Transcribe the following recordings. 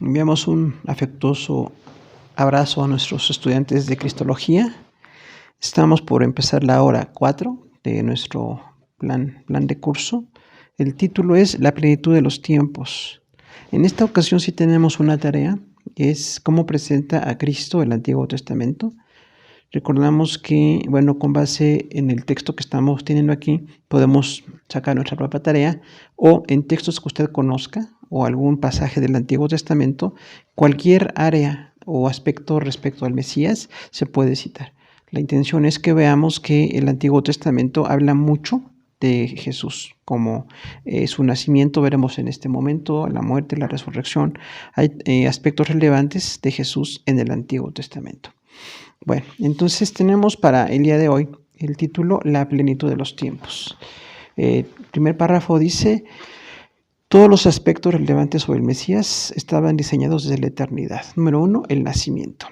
Enviamos un afectuoso abrazo a nuestros estudiantes de Cristología. Estamos por empezar la hora 4 de nuestro plan de curso. El título es La plenitud de los tiempos. En esta ocasión sí tenemos una tarea, es cómo presenta a Cristo el Antiguo Testamento. Recordamos que, con base en el texto que estamos teniendo aquí, podemos sacar nuestra propia tarea o en textos que usted conozca o algún pasaje del Antiguo Testamento, cualquier área o aspecto respecto al Mesías se puede citar. La intención es que veamos que el Antiguo Testamento habla mucho de Jesús, como su nacimiento veremos en este momento, la muerte, la resurrección. Hay aspectos relevantes de Jesús en el Antiguo Testamento. Bueno, entonces tenemos para el día de hoy el título La plenitud de los tiempos. El primer párrafo dice: todos los aspectos relevantes sobre el Mesías estaban diseñados desde la eternidad. Número 1, el nacimiento.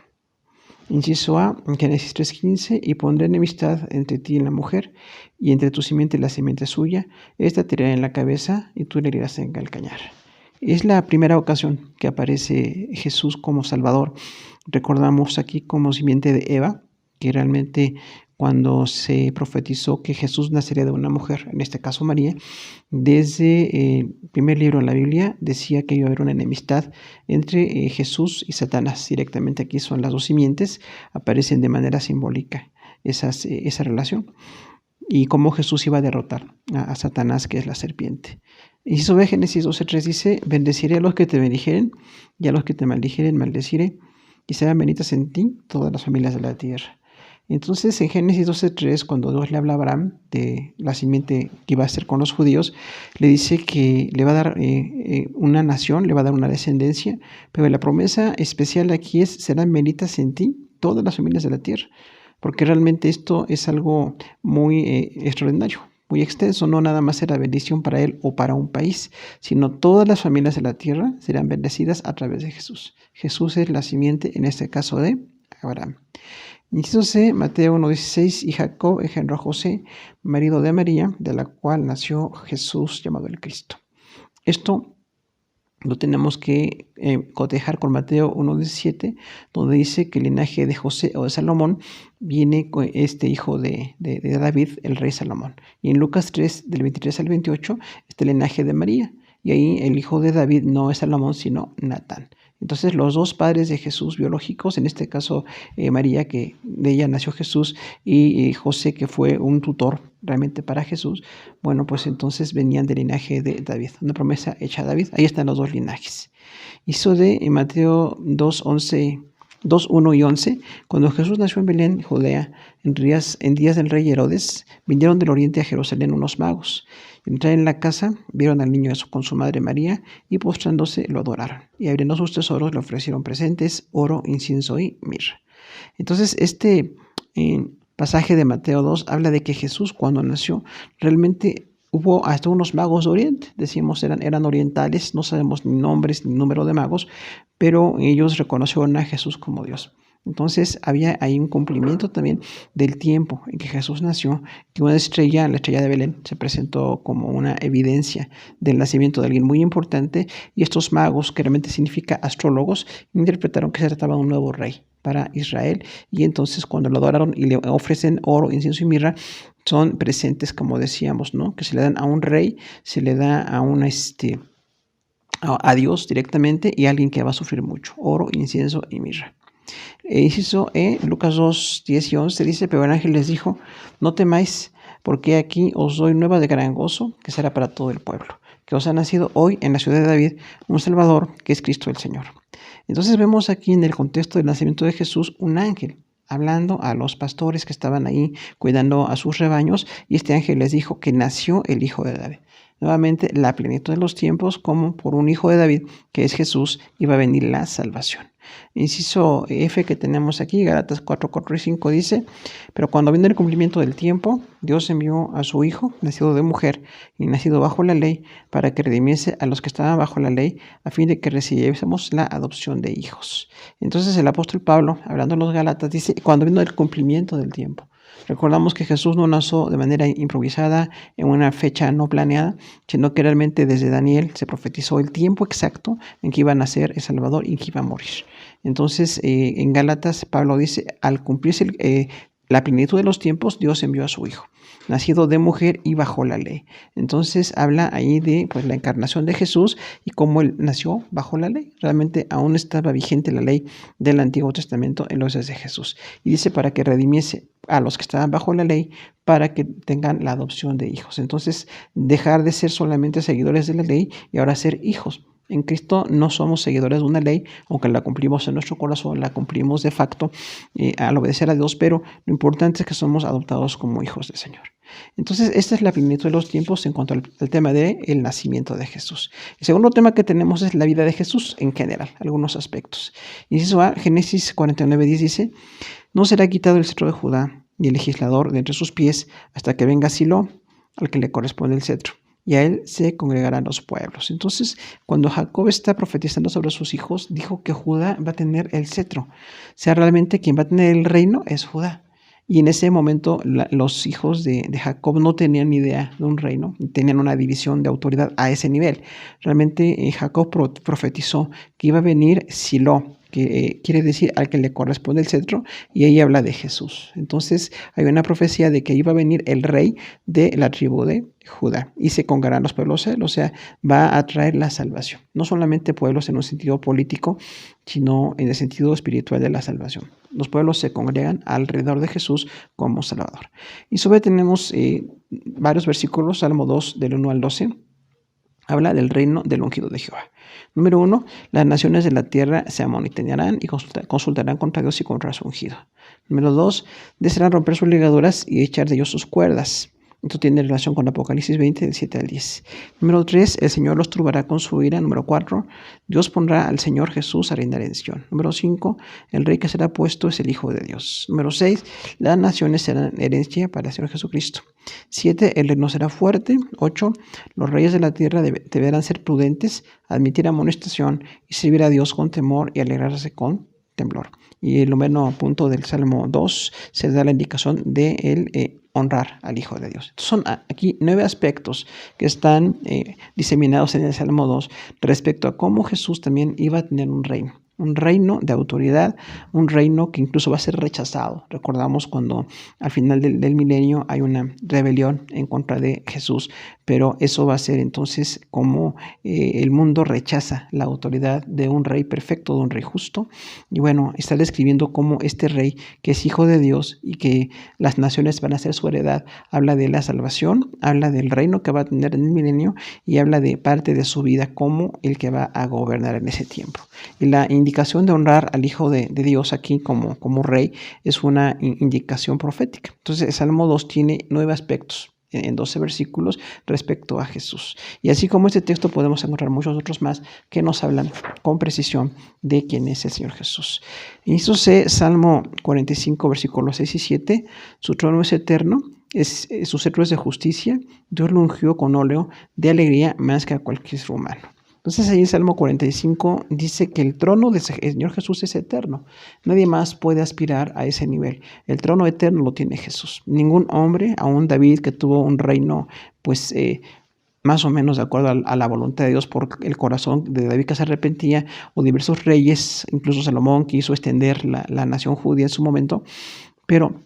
Inciso A, en Génesis 3:15, y pondré enemistad entre ti y la mujer, y entre tu simiente y la simiente suya. Esta te herirá en la cabeza, y tú le herirás en el calcañar. Es la primera ocasión que aparece Jesús como Salvador. Recordamos aquí como simiente de Eva, que realmente cuando se profetizó que Jesús nacería de una mujer, en este caso María, desde el primer libro de la Biblia decía que iba a haber una enemistad entre Jesús y Satanás. Directamente aquí son las dos simientes, aparecen de manera simbólica esa relación. Y cómo Jesús iba a derrotar a Satanás, que es la serpiente. Inciso B, Génesis 12:3 dice: bendeciré a los que te bendijeren, y a los que te maldijeren maldeciré, y serán benditas en ti todas las familias de la tierra. Entonces, en Génesis 12:3, cuando Dios le habla a Abraham de la simiente que iba a ser con los judíos, le dice que le va a dar una nación, le va a dar una descendencia, pero la promesa especial aquí es: serán benditas en ti todas las familias de la tierra. Porque realmente esto es algo muy extraordinario, muy extenso. No nada más será bendición para él o para un país, sino todas las familias de la tierra serán bendecidas a través de Jesús. Jesús es la simiente, en este caso, de Abraham. Inciso C, Mateo 1:16, y Jacob engendró a José, marido de María, de la cual nació Jesús llamado el Cristo. Esto lo tenemos que cotejar con Mateo 1:17, donde dice que el linaje de José o de Salomón viene con este hijo de David, el rey Salomón. Y en Lucas 3, del 23 al 28, está el linaje de María. Y ahí el hijo de David no es Salomón, sino Natán. Entonces los dos padres de Jesús biológicos, en este caso María, que de ella nació Jesús, y José, que fue un tutor realmente para Jesús, pues entonces venían del linaje de David, una promesa hecha a David. Ahí están los dos linajes. Hizo de Mateo 2:1 y 11, cuando Jesús nació en Belén, Judea, en días del rey Herodes, vinieron del oriente a Jerusalén unos magos. Entraron en la casa, vieron al niño con su madre María, y postrándose lo adoraron. Y abriendo sus tesoros le ofrecieron presentes, oro, incienso y mirra. Entonces este pasaje de Mateo 2 habla de que Jesús, cuando nació, realmente hubo hasta unos magos de Oriente. Decimos eran orientales, no sabemos ni nombres ni número de magos, pero ellos reconocieron a Jesús como Dios. Entonces había ahí un cumplimiento también del tiempo en que Jesús nació, que una estrella, la estrella de Belén, se presentó como una evidencia del nacimiento de alguien muy importante, y estos magos, que realmente significa astrólogos, interpretaron que se trataba de un nuevo rey para Israel, y entonces cuando lo adoraron y le ofrecen oro, incienso y mirra, son presentes, como decíamos, ¿no? Que se le dan a un rey, se le da a Dios directamente, y a alguien que va a sufrir mucho: oro, incienso y mirra. Inciso E, Lucas 2:10 y 11 dice: pero el ángel les dijo: no temáis, porque aquí os doy nueva de gran gozo, que será para todo el pueblo, que os ha nacido hoy en la ciudad de David un Salvador, que es Cristo el Señor. Entonces vemos aquí en el contexto del nacimiento de Jesús un ángel hablando a los pastores que estaban ahí cuidando a sus rebaños, y este ángel les dijo que nació el hijo de David. Nuevamente, la plenitud de los tiempos, como por un hijo de David, que es Jesús, iba a venir la salvación. Inciso F que tenemos aquí, Gálatas 4:4 y 5 dice: pero cuando vino el cumplimiento del tiempo, Dios envió a su Hijo, nacido de mujer y nacido bajo la ley, para que redimiese a los que estaban bajo la ley, a fin de que recibiésemos la adopción de hijos. Entonces el apóstol Pablo, hablando a los Gálatas, dice: cuando vino el cumplimiento del tiempo. Recordamos que Jesús no nació de manera improvisada en una fecha no planeada, sino que realmente desde Daniel se profetizó el tiempo exacto en que iba a nacer el Salvador y que iba a morir. Entonces, en Gálatas, Pablo dice, al cumplirse la plenitud de los tiempos, Dios envió a su Hijo, nacido de mujer y bajo la ley. Entonces habla ahí de la encarnación de Jesús y cómo él nació bajo la ley. Realmente aún estaba vigente la ley del Antiguo Testamento en los días de Jesús. Y dice para que redimiese a los que estaban bajo la ley, para que tengan la adopción de hijos. Entonces, dejar de ser solamente seguidores de la ley y ahora ser hijos. En Cristo no somos seguidores de una ley, aunque la cumplimos en nuestro corazón, la cumplimos de facto al obedecer a Dios, pero lo importante es que somos adoptados como hijos del Señor. Entonces, esta es la plenitud de los tiempos en cuanto al tema del nacimiento de Jesús. El segundo tema que tenemos es la vida de Jesús en general, algunos aspectos. Inciso A, Génesis 49:10 dice, no será quitado el cetro de Judá, ni el legislador de entre sus pies, hasta que venga Silo, al que le corresponde el cetro, y a él se congregarán los pueblos. Entonces, cuando Jacob está profetizando sobre sus hijos, dijo que Judá va a tener el cetro. O sea, realmente quien va a tener el reino es Judá. Y en ese momento los hijos de Jacob no tenían ni idea de un reino, tenían una división de autoridad a ese nivel. Realmente Jacob profetizó que iba a venir Silo, que quiere decir al que le corresponde el cetro, y ahí habla de Jesús. Entonces hay una profecía de que iba a venir el rey de la tribu de Judá y se congregarán los pueblos, o sea, va a traer la salvación. No solamente pueblos en un sentido político, sino en el sentido espiritual de la salvación. Los pueblos se congregan alrededor de Jesús como Salvador. Y sobre tenemos varios versículos, Salmo 2 del 1 al 12, habla del reino del ungido de Jehová. Número 1, las naciones de la tierra se amonitonearán y consultarán contra Dios y contra su ungido. Número 2, desearán romper sus ligaduras y echar de ellos sus cuerdas. Esto tiene relación con Apocalipsis 20, del 7 al 10. Número 3, el Señor los turbará con su ira. Número 4, Dios pondrá al Señor Jesús a reinar en Sión. Número 5, el rey que será puesto es el Hijo de Dios. Número 6, las naciones serán herencia para el Señor Jesucristo. 7, el reino será fuerte. 8, los reyes de la tierra deberán ser prudentes, admitir amonestación y servir a Dios con temor y alegrarse con temblor. Y el noveno punto del Salmo 2 se da la indicación de el honrar al Hijo de Dios. Son aquí 9 aspectos que están diseminados en el Salmo 2 respecto a cómo Jesús también iba a tener un reino de autoridad, un reino que incluso va a ser rechazado. Recordamos cuando al final del milenio hay una rebelión en contra de Jesús, pero eso va a ser entonces como el mundo rechaza la autoridad de un rey perfecto, de un rey justo. Y bueno, está describiendo cómo este rey, que es hijo de Dios y que las naciones van a ser su heredad, habla de la salvación, habla del reino que va a tener en el milenio y habla de parte de su vida como el que va a gobernar en ese tiempo. Y la indicación de honrar al Hijo de Dios aquí como rey es una indicación profética. Entonces el Salmo 2 tiene 9 aspectos en 12 versículos respecto a Jesús. Y así como este texto podemos encontrar muchos otros más que nos hablan con precisión de quién es el Señor Jesús. Inciso C, Salmo 45, versículos 6 y 7. Su trono es eterno, su cetro es de justicia. Dios lo ungió con óleo de alegría más que a cualquier ser humano. Entonces ahí el Salmo 45 dice que el trono del Señor Jesús es eterno. Nadie más puede aspirar a ese nivel. El trono eterno lo tiene Jesús. Ningún hombre, aún David, que tuvo un reino pues más o menos de acuerdo a la voluntad de Dios por el corazón de David que se arrepentía, o diversos reyes, incluso Salomón quiso extender la nación judía en su momento, pero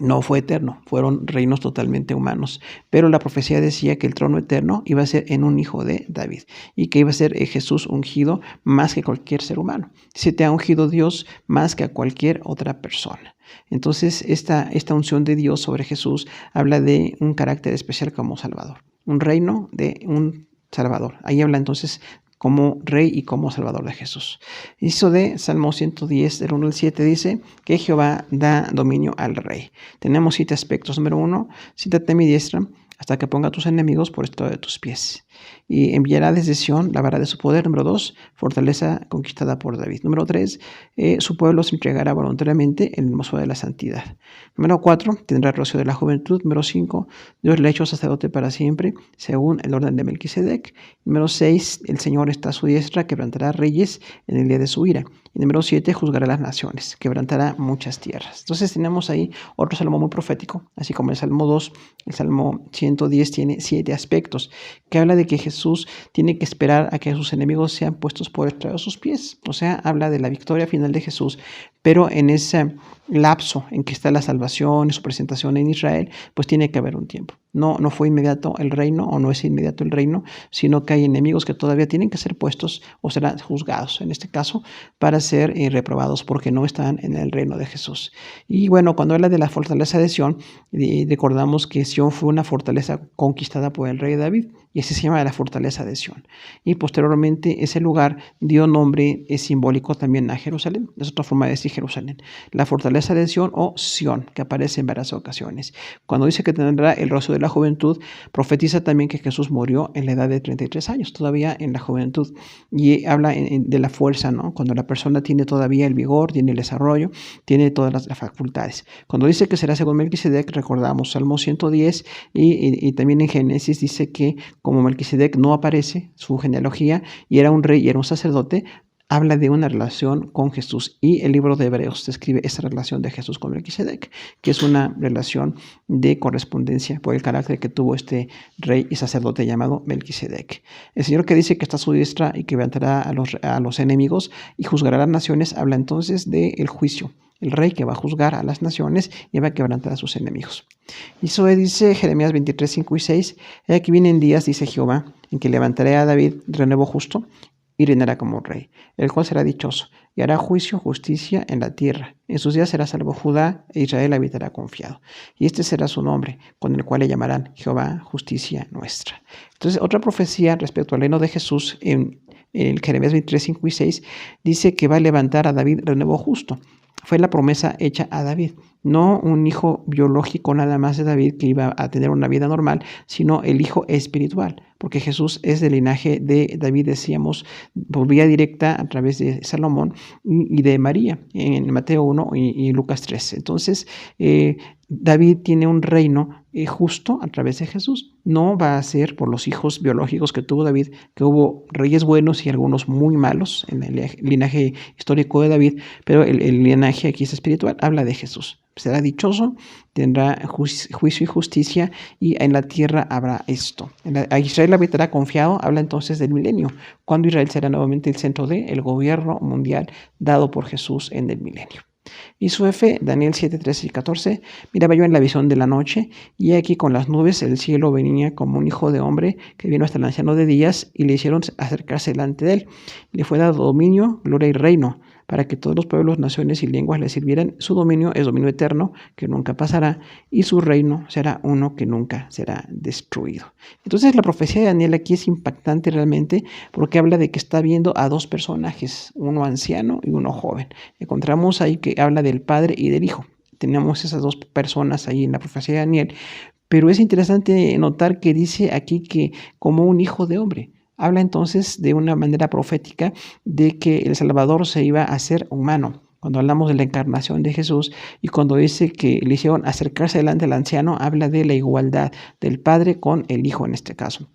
no fue eterno, fueron reinos totalmente humanos. Pero la profecía decía que el trono eterno iba a ser en un hijo de David y que iba a ser Jesús ungido más que cualquier ser humano. Se te ha ungido Dios más que a cualquier otra persona. Entonces esta unción de Dios sobre Jesús habla de un carácter especial como Salvador, un reino de un Salvador. Ahí habla entonces como Rey y como Salvador de Jesús. Inciso de Salmo 110, del 1 al 7, dice que Jehová da dominio al Rey. Tenemos 7 aspectos. Número 1, siéntate a mi diestra hasta que ponga a tus enemigos por estrado de tus pies. Y enviará desde Sión la vara de su poder. Número 2, fortaleza conquistada por David. Número 3, su pueblo se entregará voluntariamente en el hermosura de la santidad. Número 4, tendrá el rocío de la juventud. Número 5, Dios le ha hecho sacerdote para siempre, según el orden de Melquisedec. Número 6, el Señor está a su diestra, quebrantará reyes en el día de su ira Y número 7, juzgará las naciones, quebrantará muchas tierras. Entonces tenemos ahí otro salmo muy profético, así como el Salmo 2, el Salmo 110 tiene 7 aspectos, que habla de que Jesús tiene que esperar a que sus enemigos sean puestos por detrás de sus pies. O sea, habla de la victoria final de Jesús, pero en ese lapso en que está la salvación y su presentación en Israel, pues tiene que haber un tiempo. No fue inmediato el reino, o no es inmediato el reino, sino que hay enemigos que todavía tienen que ser puestos o serán juzgados, en este caso, para ser reprobados porque no están en el reino de Jesús. Y bueno, cuando habla de la fortaleza de Sión, recordamos que Sión fue una fortaleza conquistada por el rey David, y así se llama la fortaleza de Sión. Y posteriormente ese lugar dio nombre simbólico también a Jerusalén. Es otra forma de decir Jerusalén. La fortaleza de Sión o Sión, que aparece en varias ocasiones. Cuando dice que tendrá el rostro de la juventud, profetiza también que Jesús murió en la edad de 33 años, todavía en la juventud. Y habla de la fuerza, ¿no? Cuando la persona tiene todavía el vigor, tiene el desarrollo, tiene todas las facultades. Cuando dice que será según Melquisedec, recordamos Salmo 110 y también en Génesis dice que como Melquisedec no aparece su genealogía y era un rey y era un sacerdote, habla de una relación con Jesús, y el libro de Hebreos describe esa relación de Jesús con Melquisedec, que es una relación de correspondencia por el carácter que tuvo este rey y sacerdote llamado Melquisedec. El Señor que dice que está a su diestra y que levantará a los enemigos y juzgará a las naciones, habla entonces del juicio. El rey que va a juzgar a las naciones y va a quebrantar a sus enemigos. Y eso dice Jeremías 23, 5 y 6. He aquí vienen días, dice Jehová, en que levantaré a David renuevo justo y reinará como rey, el cual será dichoso y hará juicio, justicia en la tierra. En sus días será salvo Judá e Israel habitará confiado. Y este será su nombre, con el cual le llamarán Jehová, justicia nuestra. Entonces, otra profecía respecto al reino de Jesús en el Jeremías 23, 5 y 6 dice que va a levantar a David renuevo justo. Fue la promesa hecha a David, no un hijo biológico nada más de David que iba a tener una vida normal, sino el hijo espiritual, porque Jesús es del linaje de David, decíamos, por vía directa a través de Salomón y de María, en Mateo 1 y Lucas 3. Entonces, David tiene un reino justo a través de Jesús. No va a ser por los hijos biológicos que tuvo David, que hubo reyes buenos y algunos muy malos en el linaje histórico de David, pero el linaje aquí es espiritual, habla de Jesús. Será dichoso, tendrá juicio y justicia, y en la tierra habrá esto. A Israel habitará confiado, habla entonces del milenio, cuando Israel será nuevamente el centro del gobierno mundial dado por Jesús en el milenio. Y su F, Daniel 7, 13 y 14, miraba yo en la visión de la noche, y aquí con las nubes el cielo venía como un hijo de hombre que vino hasta el anciano de días, y le hicieron acercarse delante de él. Le fue dado dominio, gloria y reino, para que todos los pueblos, naciones y lenguas le sirvieran. Su dominio es dominio eterno, que nunca pasará, y su reino será uno que nunca será destruido. Entonces la profecía de Daniel aquí es impactante realmente, porque habla de que está viendo a dos personajes, uno anciano y uno joven. Encontramos ahí que habla del padre y del hijo. Tenemos esas dos personas ahí en la profecía de Daniel, pero es interesante notar que dice aquí que como un hijo de hombre. Habla entonces de una manera profética de que el Salvador se iba a hacer humano. Cuando hablamos de la encarnación de Jesús y cuando dice que le hicieron acercarse delante del anciano, habla de la igualdad del Padre con el Hijo en este caso.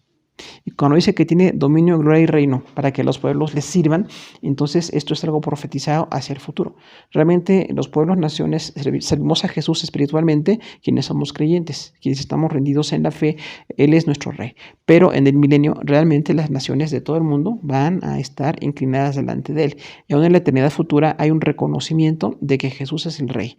Y cuando dice que tiene dominio, gloria y reino para que los pueblos les sirvan, entonces esto es algo profetizado hacia el futuro. Realmente los pueblos, naciones, servimos a Jesús espiritualmente, quienes somos creyentes, quienes estamos rendidos en la fe, Él es nuestro Rey. Pero en el milenio realmente las naciones de todo el mundo van a estar inclinadas delante de Él. Y aún en la eternidad futura hay un reconocimiento de que Jesús es el Rey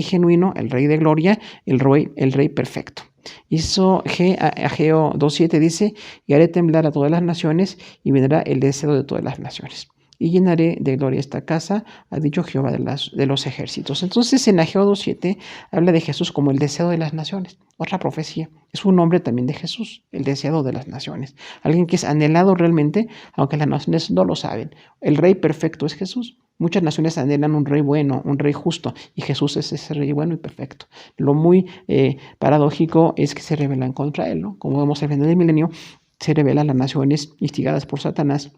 genuino, el Rey de gloria, el Rey perfecto. Hizo Ageo 2.7 dice, y haré temblar a todas las naciones, y vendrá el deseo de todas las naciones. Y llenaré de gloria esta casa, ha dicho Jehová de los ejércitos. Entonces en Ageo 2.7 habla de Jesús como el deseo de las naciones. Otra profecía. Es un nombre también de Jesús, el deseado de las naciones. Alguien que es anhelado realmente, aunque las naciones no lo saben. El Rey perfecto es Jesús. Muchas naciones anhelan un rey bueno, un rey justo, y Jesús es ese rey bueno y perfecto. Lo muy paradójico es que se rebelan contra él, ¿no? Como vemos al final del milenio, se rebelan las naciones instigadas por Satanás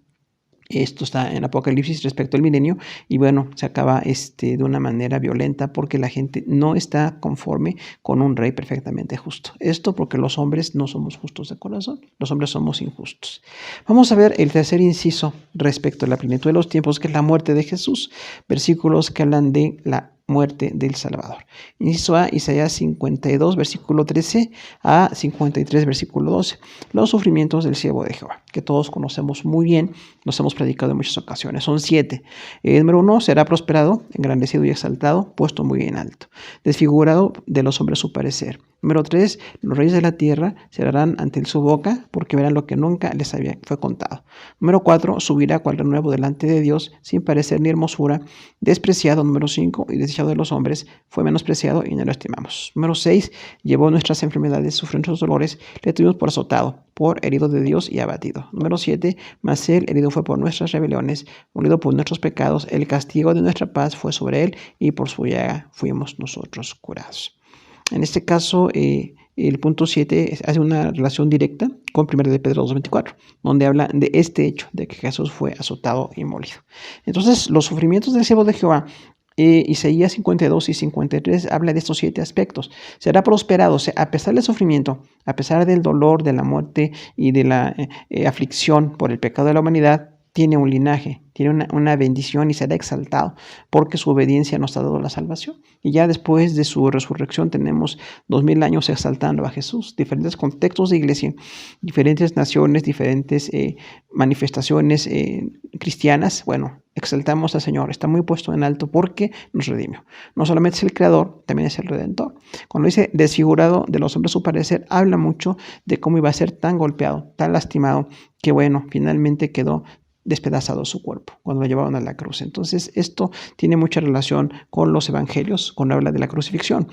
Esto está en Apocalipsis respecto al milenio y bueno, se acaba de una manera violenta porque la gente no está conforme con un rey perfectamente justo. Esto porque los hombres no somos justos de corazón, los hombres somos injustos. Vamos a ver el tercer inciso respecto a la plenitud de los tiempos, que es la muerte de Jesús, versículos que hablan de la muerte del Salvador. Inciso A, Isaías 52, versículo 13 a 53, versículo 12. Los sufrimientos del siervo de Jehová, que todos conocemos muy bien, los hemos predicado en muchas ocasiones. Son 7. Número 1, será prosperado, engrandecido y exaltado, puesto muy en alto, desfigurado de los hombres su parecer. Número 3, los reyes de la tierra cerrarán ante su boca, porque verán lo que nunca les fue contado. Número 4, subirá cual renuevo delante de Dios, sin parecer ni hermosura, despreciado. Número 5, y desechado de los hombres, fue menospreciado y no lo estimamos. Número 6, llevó nuestras enfermedades, sufrió nuestros dolores, le tuvimos por azotado, por herido de Dios y abatido. Número 7, mas él herido fue por nuestras rebeliones, molido por nuestros pecados, el castigo de nuestra paz fue sobre él, y por su llaga fuimos nosotros curados. En este caso, el punto 7 hace una relación directa con 1 de Pedro 2:24, donde habla de este hecho, de que Jesús fue azotado y molido. Entonces, los sufrimientos del siervo de Jehová, Isaías 52 y 53 habla de estos 7 aspectos. Será prosperado, o sea, a pesar del sufrimiento, a pesar del dolor, de la muerte y de la aflicción por el pecado de la humanidad, tiene un linaje, tiene una bendición y será exaltado porque su obediencia nos ha dado la salvación. Y ya después de su resurrección tenemos 2000 años exaltando a Jesús, diferentes contextos de iglesia, diferentes naciones, diferentes manifestaciones cristianas. Bueno, exaltamos al Señor, está muy puesto en alto porque nos redimió. No solamente es el creador, también es el redentor. Cuando dice desfigurado de los hombres su parecer, habla mucho de cómo iba a ser tan golpeado, tan lastimado, que bueno, finalmente quedó despedazado su cuerpo cuando lo llevaban a la cruz. Entonces esto tiene mucha relación con los evangelios cuando habla de la crucifixión.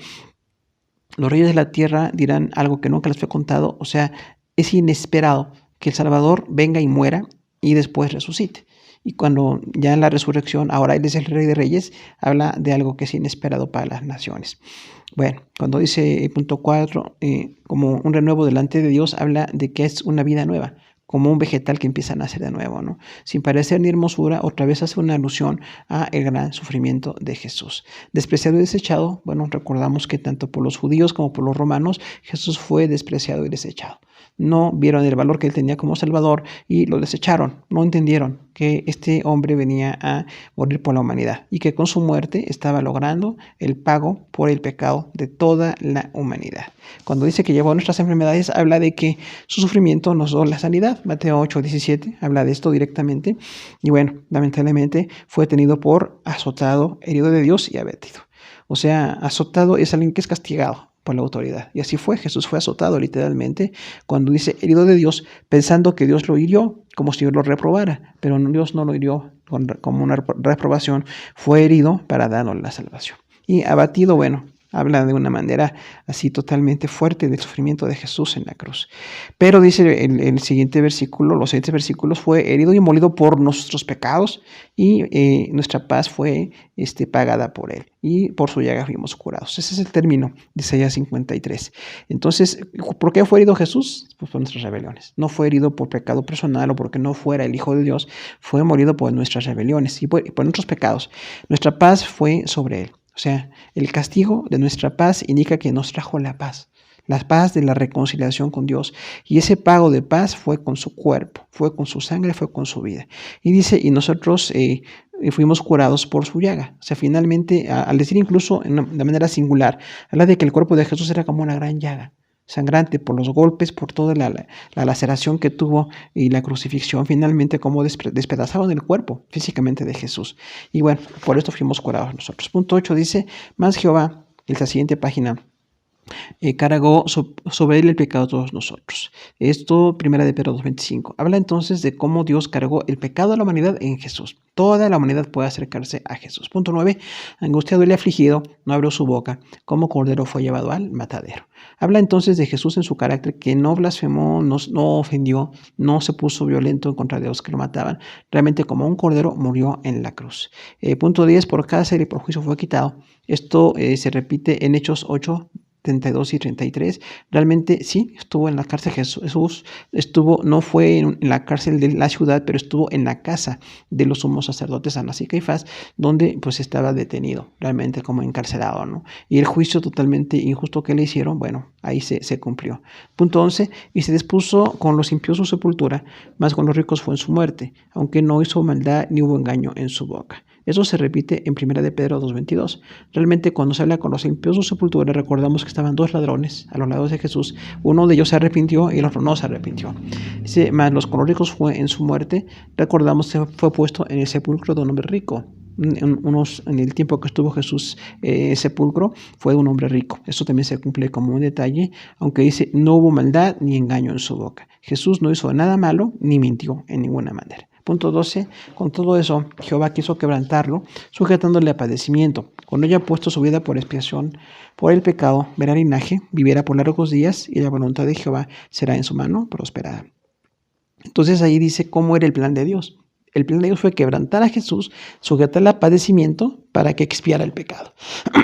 Los reyes de la tierra dirán algo que nunca les fue contado, o sea, es inesperado que el Salvador venga y muera y después resucite. Y cuando ya en la resurrección, ahora Él es el Rey de Reyes, habla de algo que es inesperado para las naciones. Bueno, cuando dice punto 4, como un renuevo delante de Dios, habla de que es una vida nueva, como un vegetal que empieza a nacer de nuevo, ¿no? Sin parecer ni hermosura, otra vez hace una alusión a el gran sufrimiento de Jesús. Despreciado y desechado, bueno, recordamos que tanto por los judíos como por los romanos, Jesús fue despreciado y desechado. No vieron el valor que él tenía como Salvador y lo desecharon. No entendieron que este hombre venía a morir por la humanidad y que con su muerte estaba logrando el pago por el pecado de toda la humanidad. Cuando dice que llevó nuestras enfermedades, habla de que su sufrimiento nos dio la sanidad. Mateo 8:17 habla de esto directamente. Y bueno, lamentablemente fue tenido por azotado, herido de Dios y abatido. O sea, azotado es alguien que es castigado por la autoridad. Y así fue, Jesús fue azotado literalmente cuando dice herido de Dios, pensando que Dios lo hirió como si Dios lo reprobara, pero Dios no lo hirió como una reprobación, fue herido para darnos la salvación. Y abatido, bueno, habla de una manera así totalmente fuerte del sufrimiento de Jesús en la cruz. Pero dice el siguiente versículo, los siguientes versículos, fue herido y molido por nuestros pecados y nuestra paz fue pagada por él. Y por su llaga fuimos curados. Ese es el término de Isaías 53. Entonces, ¿por qué fue herido Jesús? Pues por nuestras rebeliones. No fue herido por pecado personal o porque no fuera el Hijo de Dios. Fue molido por nuestras rebeliones y por nuestros pecados. Nuestra paz fue sobre él. O sea, el castigo de nuestra paz indica que nos trajo la paz de la reconciliación con Dios. Y ese pago de paz fue con su cuerpo, fue con su sangre, fue con su vida. Y dice, y nosotros fuimos curados por su llaga. O sea, finalmente, al decir incluso de manera singular, habla de que el cuerpo de Jesús era como una gran llaga, sangrante por los golpes, por toda la laceración que tuvo y la crucifixión, finalmente como despedazaron el cuerpo físicamente de Jesús. Y bueno, por esto fuimos curados nosotros. Punto 8 dice, más Jehová, en la siguiente página, cargó sobre él el pecado de todos nosotros. Esto, 1 de Pedro 2:25. Habla entonces de cómo Dios cargó el pecado de la humanidad en Jesús. Toda la humanidad puede acercarse a Jesús. Punto 9. Angustiado y afligido, no abrió su boca, como cordero fue llevado al matadero. Habla entonces de Jesús en su carácter, que no blasfemó, no ofendió, no se puso violento en contra de los que lo mataban. Realmente como un cordero murió en la cruz. Punto 10. Por cárcel y por juicio fue quitado. Esto se repite en Hechos 8, 32 y 33, realmente sí, estuvo en la cárcel. Jesús estuvo, no fue en la cárcel de la ciudad, pero estuvo en la casa de los sumos sacerdotes Anás y Caifás, donde pues estaba detenido, realmente como encarcelado, ¿no? Y el juicio totalmente injusto que le hicieron, bueno, ahí se cumplió. Punto 11, y se dispuso con los impíos su sepultura, mas con los ricos fue en su muerte, aunque no hizo maldad ni hubo engaño en su boca. Eso se repite en 1 de Pedro 2:22. Realmente cuando se habla con los impíos su sepultura, recordamos que estaban dos ladrones a los lados de Jesús. Uno de ellos se arrepintió y el otro no se arrepintió. Dice, mas los con los ricos fue en su muerte, recordamos que fue puesto en el sepulcro de un hombre rico. En el tiempo que estuvo Jesús sepulcro, fue un hombre rico. Eso también se cumple como un detalle, aunque dice, no hubo maldad ni engaño en su boca. Jesús no hizo nada malo ni mintió en ninguna manera. Punto 12, con todo eso, Jehová quiso quebrantarlo, sujetándole a padecimiento. Cuando haya puesto su vida por expiación por el pecado, verá linaje, vivirá por largos días, y la voluntad de Jehová será en su mano prosperada. Entonces ahí dice cómo era el plan de Dios. El plan de Dios fue quebrantar a Jesús, sujetarle a padecimiento para que expiara el pecado.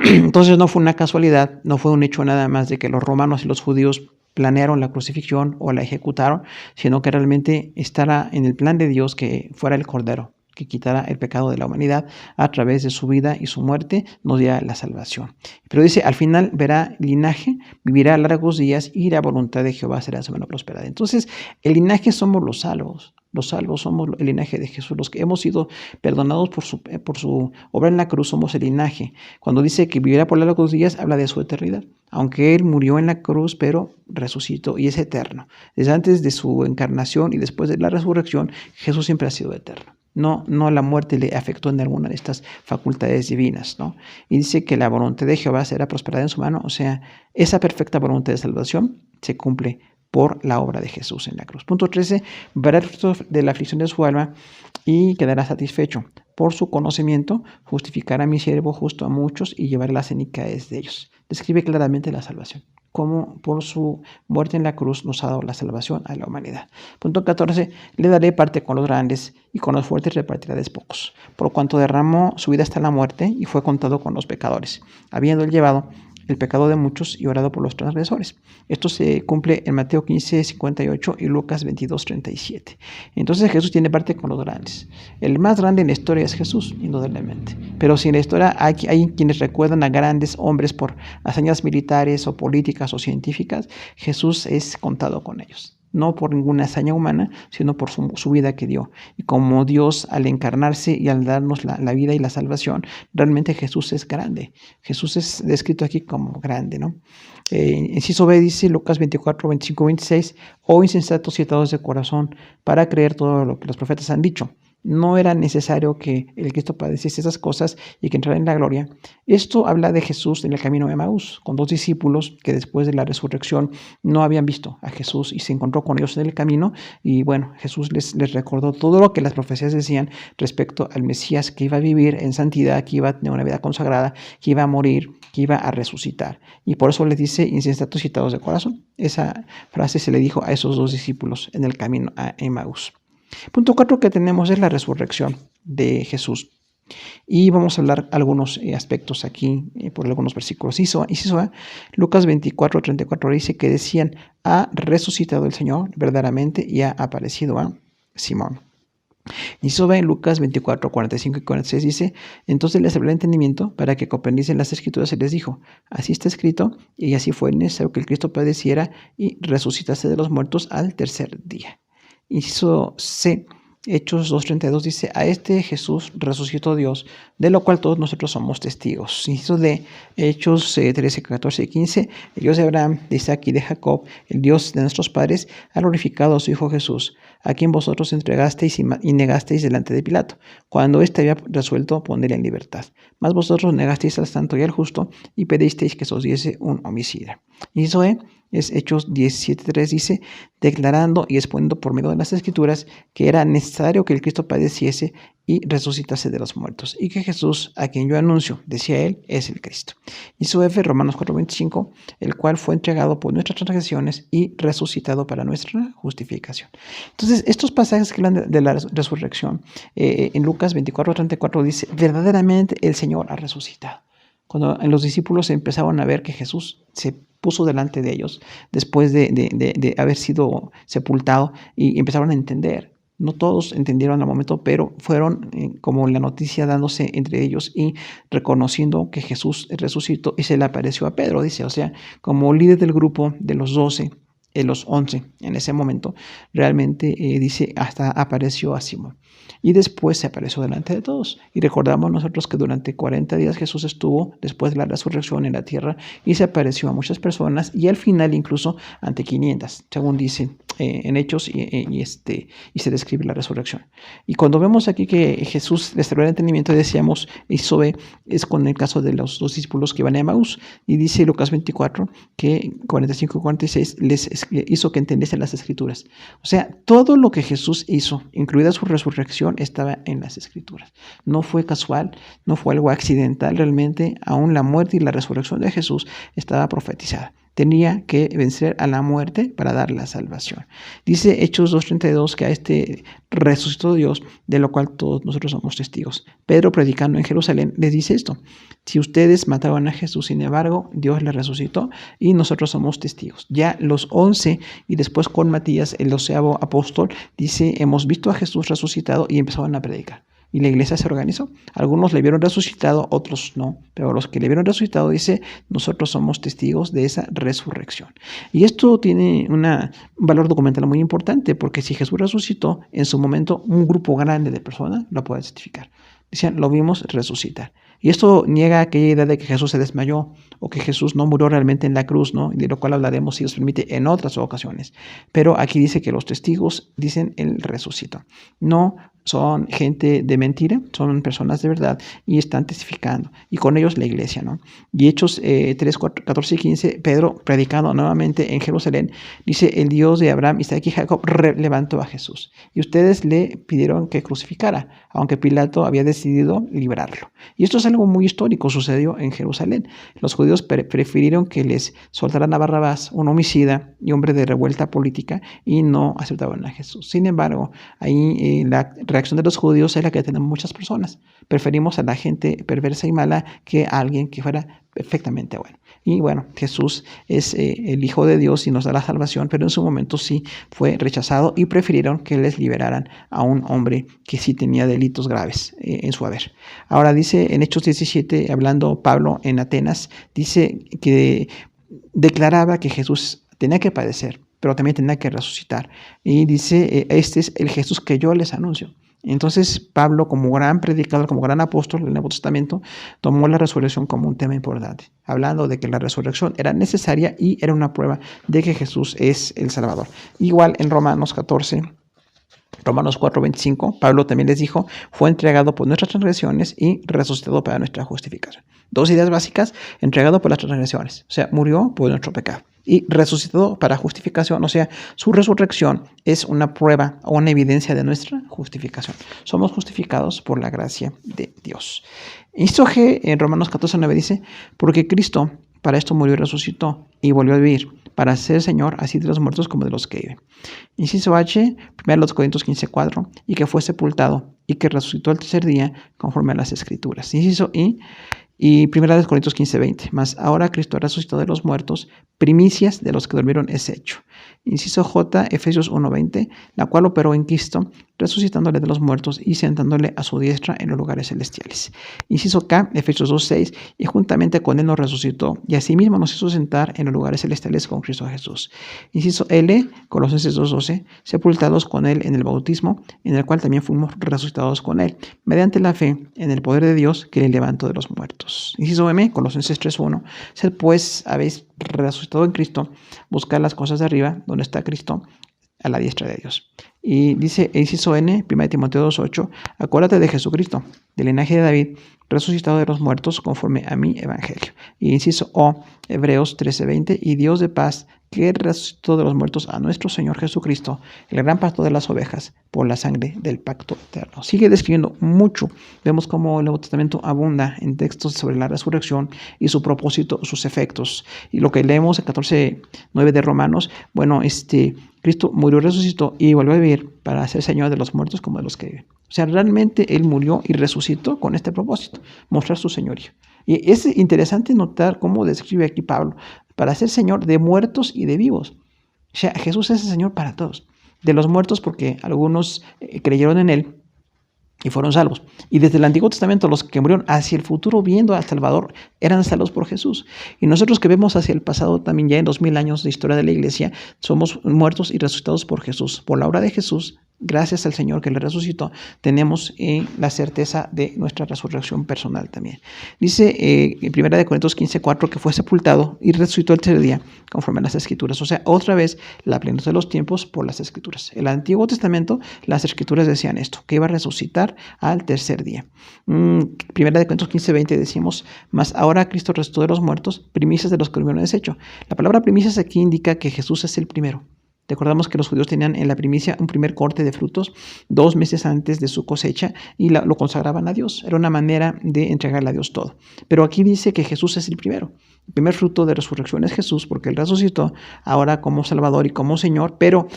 Entonces no fue una casualidad, no fue un hecho nada más de que los romanos y los judíos planearon la crucifixión o la ejecutaron, sino que realmente estará en el plan de Dios que fuera el Cordero, que quitara el pecado de la humanidad a través de su vida y su muerte, nos diera la salvación. Pero dice, al final verá linaje, vivirá largos días y la voluntad de Jehová será su mano prosperada. Entonces, el linaje somos los salvos. Los salvos somos el linaje de Jesús. Los que hemos sido perdonados por su obra en la cruz somos el linaje. Cuando dice que vivirá por largos días, habla de su eternidad. Aunque Él murió en la cruz, pero resucitó y es eterno. Desde antes de su encarnación y después de la resurrección, Jesús siempre ha sido eterno. No la muerte le afectó en alguna de estas facultades divinas, ¿no? Y dice que la voluntad de Jehová será prosperada en su mano. O sea, esa perfecta voluntad de salvación se cumple por la obra de Jesús en la cruz. Punto 13, verá el fruto de la aflicción de su alma y quedará satisfecho. Por su conocimiento justificará a mi siervo justo a muchos y llevará las iniquidades de ellos. Describe claramente la salvación, como por su muerte en la cruz nos ha dado la salvación a la humanidad. Punto 14, le daré parte con los grandes y con los fuertes repartirá despojos, por cuanto derramó su vida hasta la muerte y fue contado con los pecadores, habiendo él llevado el pecado de muchos y orado por los transgresores. Esto se cumple en Mateo 15:58 y Lucas 22:37. Entonces Jesús tiene parte con los grandes. El más grande en la historia es Jesús, indudablemente. Pero si en la historia hay quienes recuerdan a grandes hombres por hazañas militares o políticas o científicas, Jesús es contado con ellos. No por ninguna hazaña humana, sino por su vida que dio. Y como Dios, al encarnarse y al darnos la vida y la salvación, realmente Jesús es grande. Jesús es descrito aquí como grande, ¿no? Inciso B dice Lucas 24:25-26, oh insensatos y atados de corazón, para creer todo lo que los profetas han dicho. No era necesario que el Cristo padeciese esas cosas y que entrara en la gloria. Esto habla de Jesús en el camino de Emaús, con dos discípulos que después de la resurrección no habían visto a Jesús y se encontró con ellos en el camino. Y bueno, Jesús les recordó todo lo que las profecías decían respecto al Mesías que iba a vivir en santidad, que iba a tener una vida consagrada, que iba a morir, que iba a resucitar. Y por eso les dice insensatos y atados de corazón. Esa frase se le dijo a esos dos discípulos en el camino a Emaús. Punto 4 que tenemos es la resurrección de Jesús. Y vamos a hablar algunos aspectos aquí por algunos versículos. Inciso A, Lucas 24:34 dice que decían, ha resucitado el Señor verdaderamente y ha aparecido a Simón. Inciso B, Lucas 24:45 y 46 dice, entonces les habló el entendimiento para que comprendieran las escrituras y les dijo, así está escrito y así fue necesario que el Cristo padeciera y resucitase de los muertos al tercer día. Inciso C, Hechos 2:32 dice, a este Jesús resucitó Dios, de lo cual todos nosotros somos testigos. Inciso D, Hechos 13, 14 y 15, el Dios de Abraham, de Isaac y de Jacob, el Dios de nuestros padres, ha glorificado a su Hijo Jesús, a quien vosotros entregasteis y negasteis delante de Pilato, cuando éste había resuelto ponerle en libertad. Mas vosotros negasteis al santo y al justo, y pedisteis que se os diese un homicida. Inciso E, es Hechos 17:3 dice, declarando y exponiendo por medio de las Escrituras que era necesario que el Cristo padeciese y resucitase de los muertos, y que Jesús, a quien yo anuncio, decía él, es el Cristo. Inciso F, Romanos 4:25, el cual fue entregado por nuestras transgresiones y resucitado para nuestra justificación. Entonces, estos pasajes que hablan de la resurrección, en Lucas 24:34 dice, verdaderamente el Señor ha resucitado. Cuando los discípulos empezaron a ver que Jesús se puso delante de ellos después de haber sido sepultado y empezaron a entender. No todos entendieron al momento, pero fueron como la noticia dándose entre ellos y reconociendo que Jesús resucitó y se le apareció a Pedro, dice, o sea, como líder del grupo de los 12, los 11 en ese momento, realmente dice, hasta apareció a Simón. Y después se apareció delante de todos. Y recordamos nosotros que durante 40 días Jesús estuvo después de la resurrección en la tierra y se apareció a muchas personas y al final incluso ante 500, según dice en Hechos y se describe la resurrección. Y cuando vemos aquí que Jesús restauró el entendimiento, decíamos, hizo es con el caso de los dos discípulos que van a Emaús. Y dice Lucas 24 que 45 y 46 les hizo que entendiesen las Escrituras. O sea, todo lo que Jesús hizo, incluida su resurrección, estaba en las Escrituras. No fue casual, no fue algo accidental, realmente aún la muerte y la resurrección de Jesús estaba profetizada. Tenía que vencer a la muerte para dar la salvación. Dice Hechos 2:32 que a este resucitó Dios, de lo cual todos nosotros somos testigos. Pedro, predicando en Jerusalén, les dice esto: si ustedes mataron a Jesús, sin embargo, Dios le resucitó y nosotros somos testigos. Ya los 11 y después con Matías, el 12º apóstol, dice, hemos visto a Jesús resucitado y empezaron a predicar. Y la iglesia se organizó. Algunos le vieron resucitado, otros no. Pero los que le vieron resucitado, dice, nosotros somos testigos de esa resurrección. Y esto tiene un valor documental muy importante, porque si Jesús resucitó, en su momento un grupo grande de personas lo puede testificar. Dicen, lo vimos resucitar. Y esto niega aquella idea de que Jesús se desmayó o que Jesús no murió realmente en la cruz, ¿no? De lo cual hablaremos, si Dios permite, en otras ocasiones. Pero aquí dice que los testigos dicen el resucitó. No son gente de mentira, son personas de verdad y están testificando. Y con ellos la iglesia, ¿no? Y Hechos 3, 14 y 15, Pedro, predicando nuevamente en Jerusalén, dice, el Dios de Abraham, Isaac y Jacob levantó a Jesús. Y ustedes le pidieron que crucificara, aunque Pilato había decidido librarlo. Y esto es algo muy histórico, sucedió en Jerusalén. Los judíos prefirieron que les soltaran a Barrabás, un homicida y hombre de revuelta política, y no aceptaban a Jesús. Sin embargo, ahí la reacción de los judíos es la que tienen muchas personas. Preferimos a la gente perversa y mala que a alguien que fuera perfectamente bueno. Y bueno, Jesús es el Hijo de Dios y nos da la salvación, pero en su momento sí fue rechazado y prefirieron que les liberaran a un hombre que sí tenía delitos graves en su haber. Ahora dice en Hechos 17, hablando Pablo en Atenas, dice que declaraba que Jesús tenía que padecer, pero también tenía que resucitar. Y dice, este es el Jesús que yo les anuncio. Entonces Pablo, como gran predicador, como gran apóstol del Nuevo Testamento, tomó la resurrección como un tema importante, hablando de que la resurrección era necesaria y era una prueba de que Jesús es el Salvador. Igual en Romanos 4:25, Pablo también les dijo, fue entregado por nuestras transgresiones y resucitado para nuestra justificación. Dos ideas básicas: entregado por las transgresiones, o sea, murió por nuestro pecado, y resucitado para justificación, o sea, su resurrección es una prueba o una evidencia de nuestra justificación. Somos justificados por la gracia de Dios. Inciso G en Romanos 14:9 dice, porque Cristo para esto murió y resucitó y volvió a vivir, para ser Señor así de los muertos como de los que viven. Inciso H, 1 Corintios 15:4, y que fue sepultado y que resucitó al tercer día conforme a las Escrituras. Inciso I, y 1 Corintios 15:20, mas ahora Cristo ha resucitado de los muertos, primicias de los que durmieron es hecho. Inciso J, Efesios 1:20, la cual operó en Cristo, resucitándole de los muertos y sentándole a su diestra en los lugares celestiales. Inciso K, Efesios 2:6, y juntamente con él nos resucitó, y asimismo nos hizo sentar en los lugares celestiales con Cristo Jesús. Inciso L, Colosenses 2:12, sepultados con él en el bautismo, en el cual también fuimos resucitados con él, mediante la fe en el poder de Dios que le levantó de los muertos. Inciso M, Colosenses 3:1, sed pues habéis resucitado en Cristo, buscar las cosas de arriba, donde está Cristo, a la diestra de Dios. Y dice inciso N, 1 Timoteo 2:8, acuérdate de Jesucristo, del linaje de David, resucitado de los muertos conforme a mi evangelio. Y inciso O, Hebreos 13:20, y Dios de paz, que resucitó de los muertos a nuestro Señor Jesucristo, el gran pastor de las ovejas, por la sangre del pacto eterno. Sigue describiendo mucho. Vemos cómo el Nuevo Testamento abunda en textos sobre la resurrección y su propósito, sus efectos. Y lo que leemos en 14:9 de Romanos, bueno, Cristo murió, resucitó y volvió a vivir para ser Señor de los muertos como de los que viven. O sea, realmente Él murió y resucitó con este propósito, mostrar su señorío. Y es interesante notar cómo describe aquí Pablo, para ser Señor de muertos y de vivos. O sea, Jesús es el Señor para todos. De los muertos porque algunos creyeron en Él y fueron salvos. Y desde el Antiguo Testamento los que murieron hacia el futuro viendo al Salvador eran salvos por Jesús. Y nosotros que vemos hacia el pasado también ya en 2000 años de historia de la iglesia, somos muertos y resucitados por Jesús. Por la obra de Jesús, gracias al Señor que le resucitó, tenemos la certeza de nuestra resurrección personal también. Dice en 1 Corintios 15:4 que fue sepultado y resucitó el tercer día, conforme a las Escrituras. O sea, otra vez la plenitud de los tiempos por las Escrituras. El Antiguo Testamento, las Escrituras decían esto, que iba a resucitar al tercer día. 1 Corintios 15:20 decimos, mas ahora Cristo resucitó de los muertos, primicias de los que hubieron deshecho. La palabra primicias aquí indica que Jesús es el primero. Recordamos que los judíos tenían en la primicia un primer corte de frutos 2 meses antes de su cosecha y lo consagraban a Dios. Era una manera de entregarle a Dios todo. Pero aquí dice que Jesús es el primero. El primer fruto de resurrección es Jesús porque Él resucitó ahora como Salvador y como Señor, pero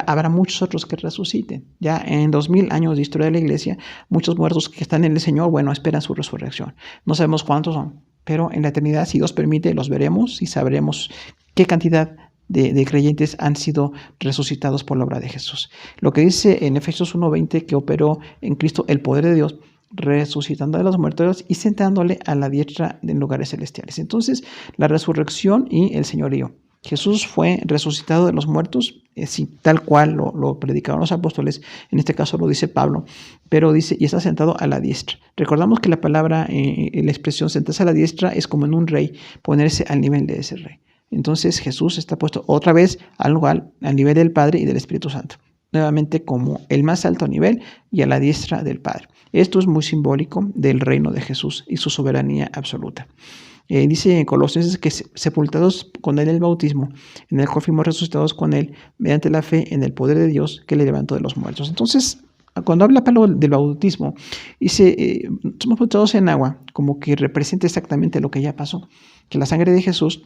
habrá muchos otros que resuciten. Ya en 2000 años de historia de la iglesia, muchos muertos que están en el Señor, esperan su resurrección. No sabemos cuántos son, pero en la eternidad, si Dios permite, los veremos y sabremos qué cantidad de creyentes han sido resucitados por la obra de Jesús. Lo que dice en Efesios 1:20 que operó en Cristo el poder de Dios, resucitando a los muertos y sentándole a la diestra en lugares celestiales. Entonces, la resurrección y el señorío. Jesús fue resucitado de los muertos, tal cual lo predicaron los apóstoles, en este caso lo dice Pablo, pero dice, y está sentado a la diestra. Recordamos que la palabra, la expresión sentarse a la diestra es como en un rey, ponerse al nivel de ese rey. Entonces Jesús está puesto otra vez al nivel del Padre y del Espíritu Santo, nuevamente como el más alto nivel y a la diestra del Padre. Esto es muy simbólico del reino de Jesús y su soberanía absoluta. Dice en Colosenses que sepultados con Él en el bautismo, en el cual fuimos resucitados con Él mediante la fe en el poder de Dios que le levantó de los muertos. Entonces, cuando habla Pablo del bautismo, dice, somos bautizados en agua, como que representa exactamente lo que ya pasó, que la sangre de Jesús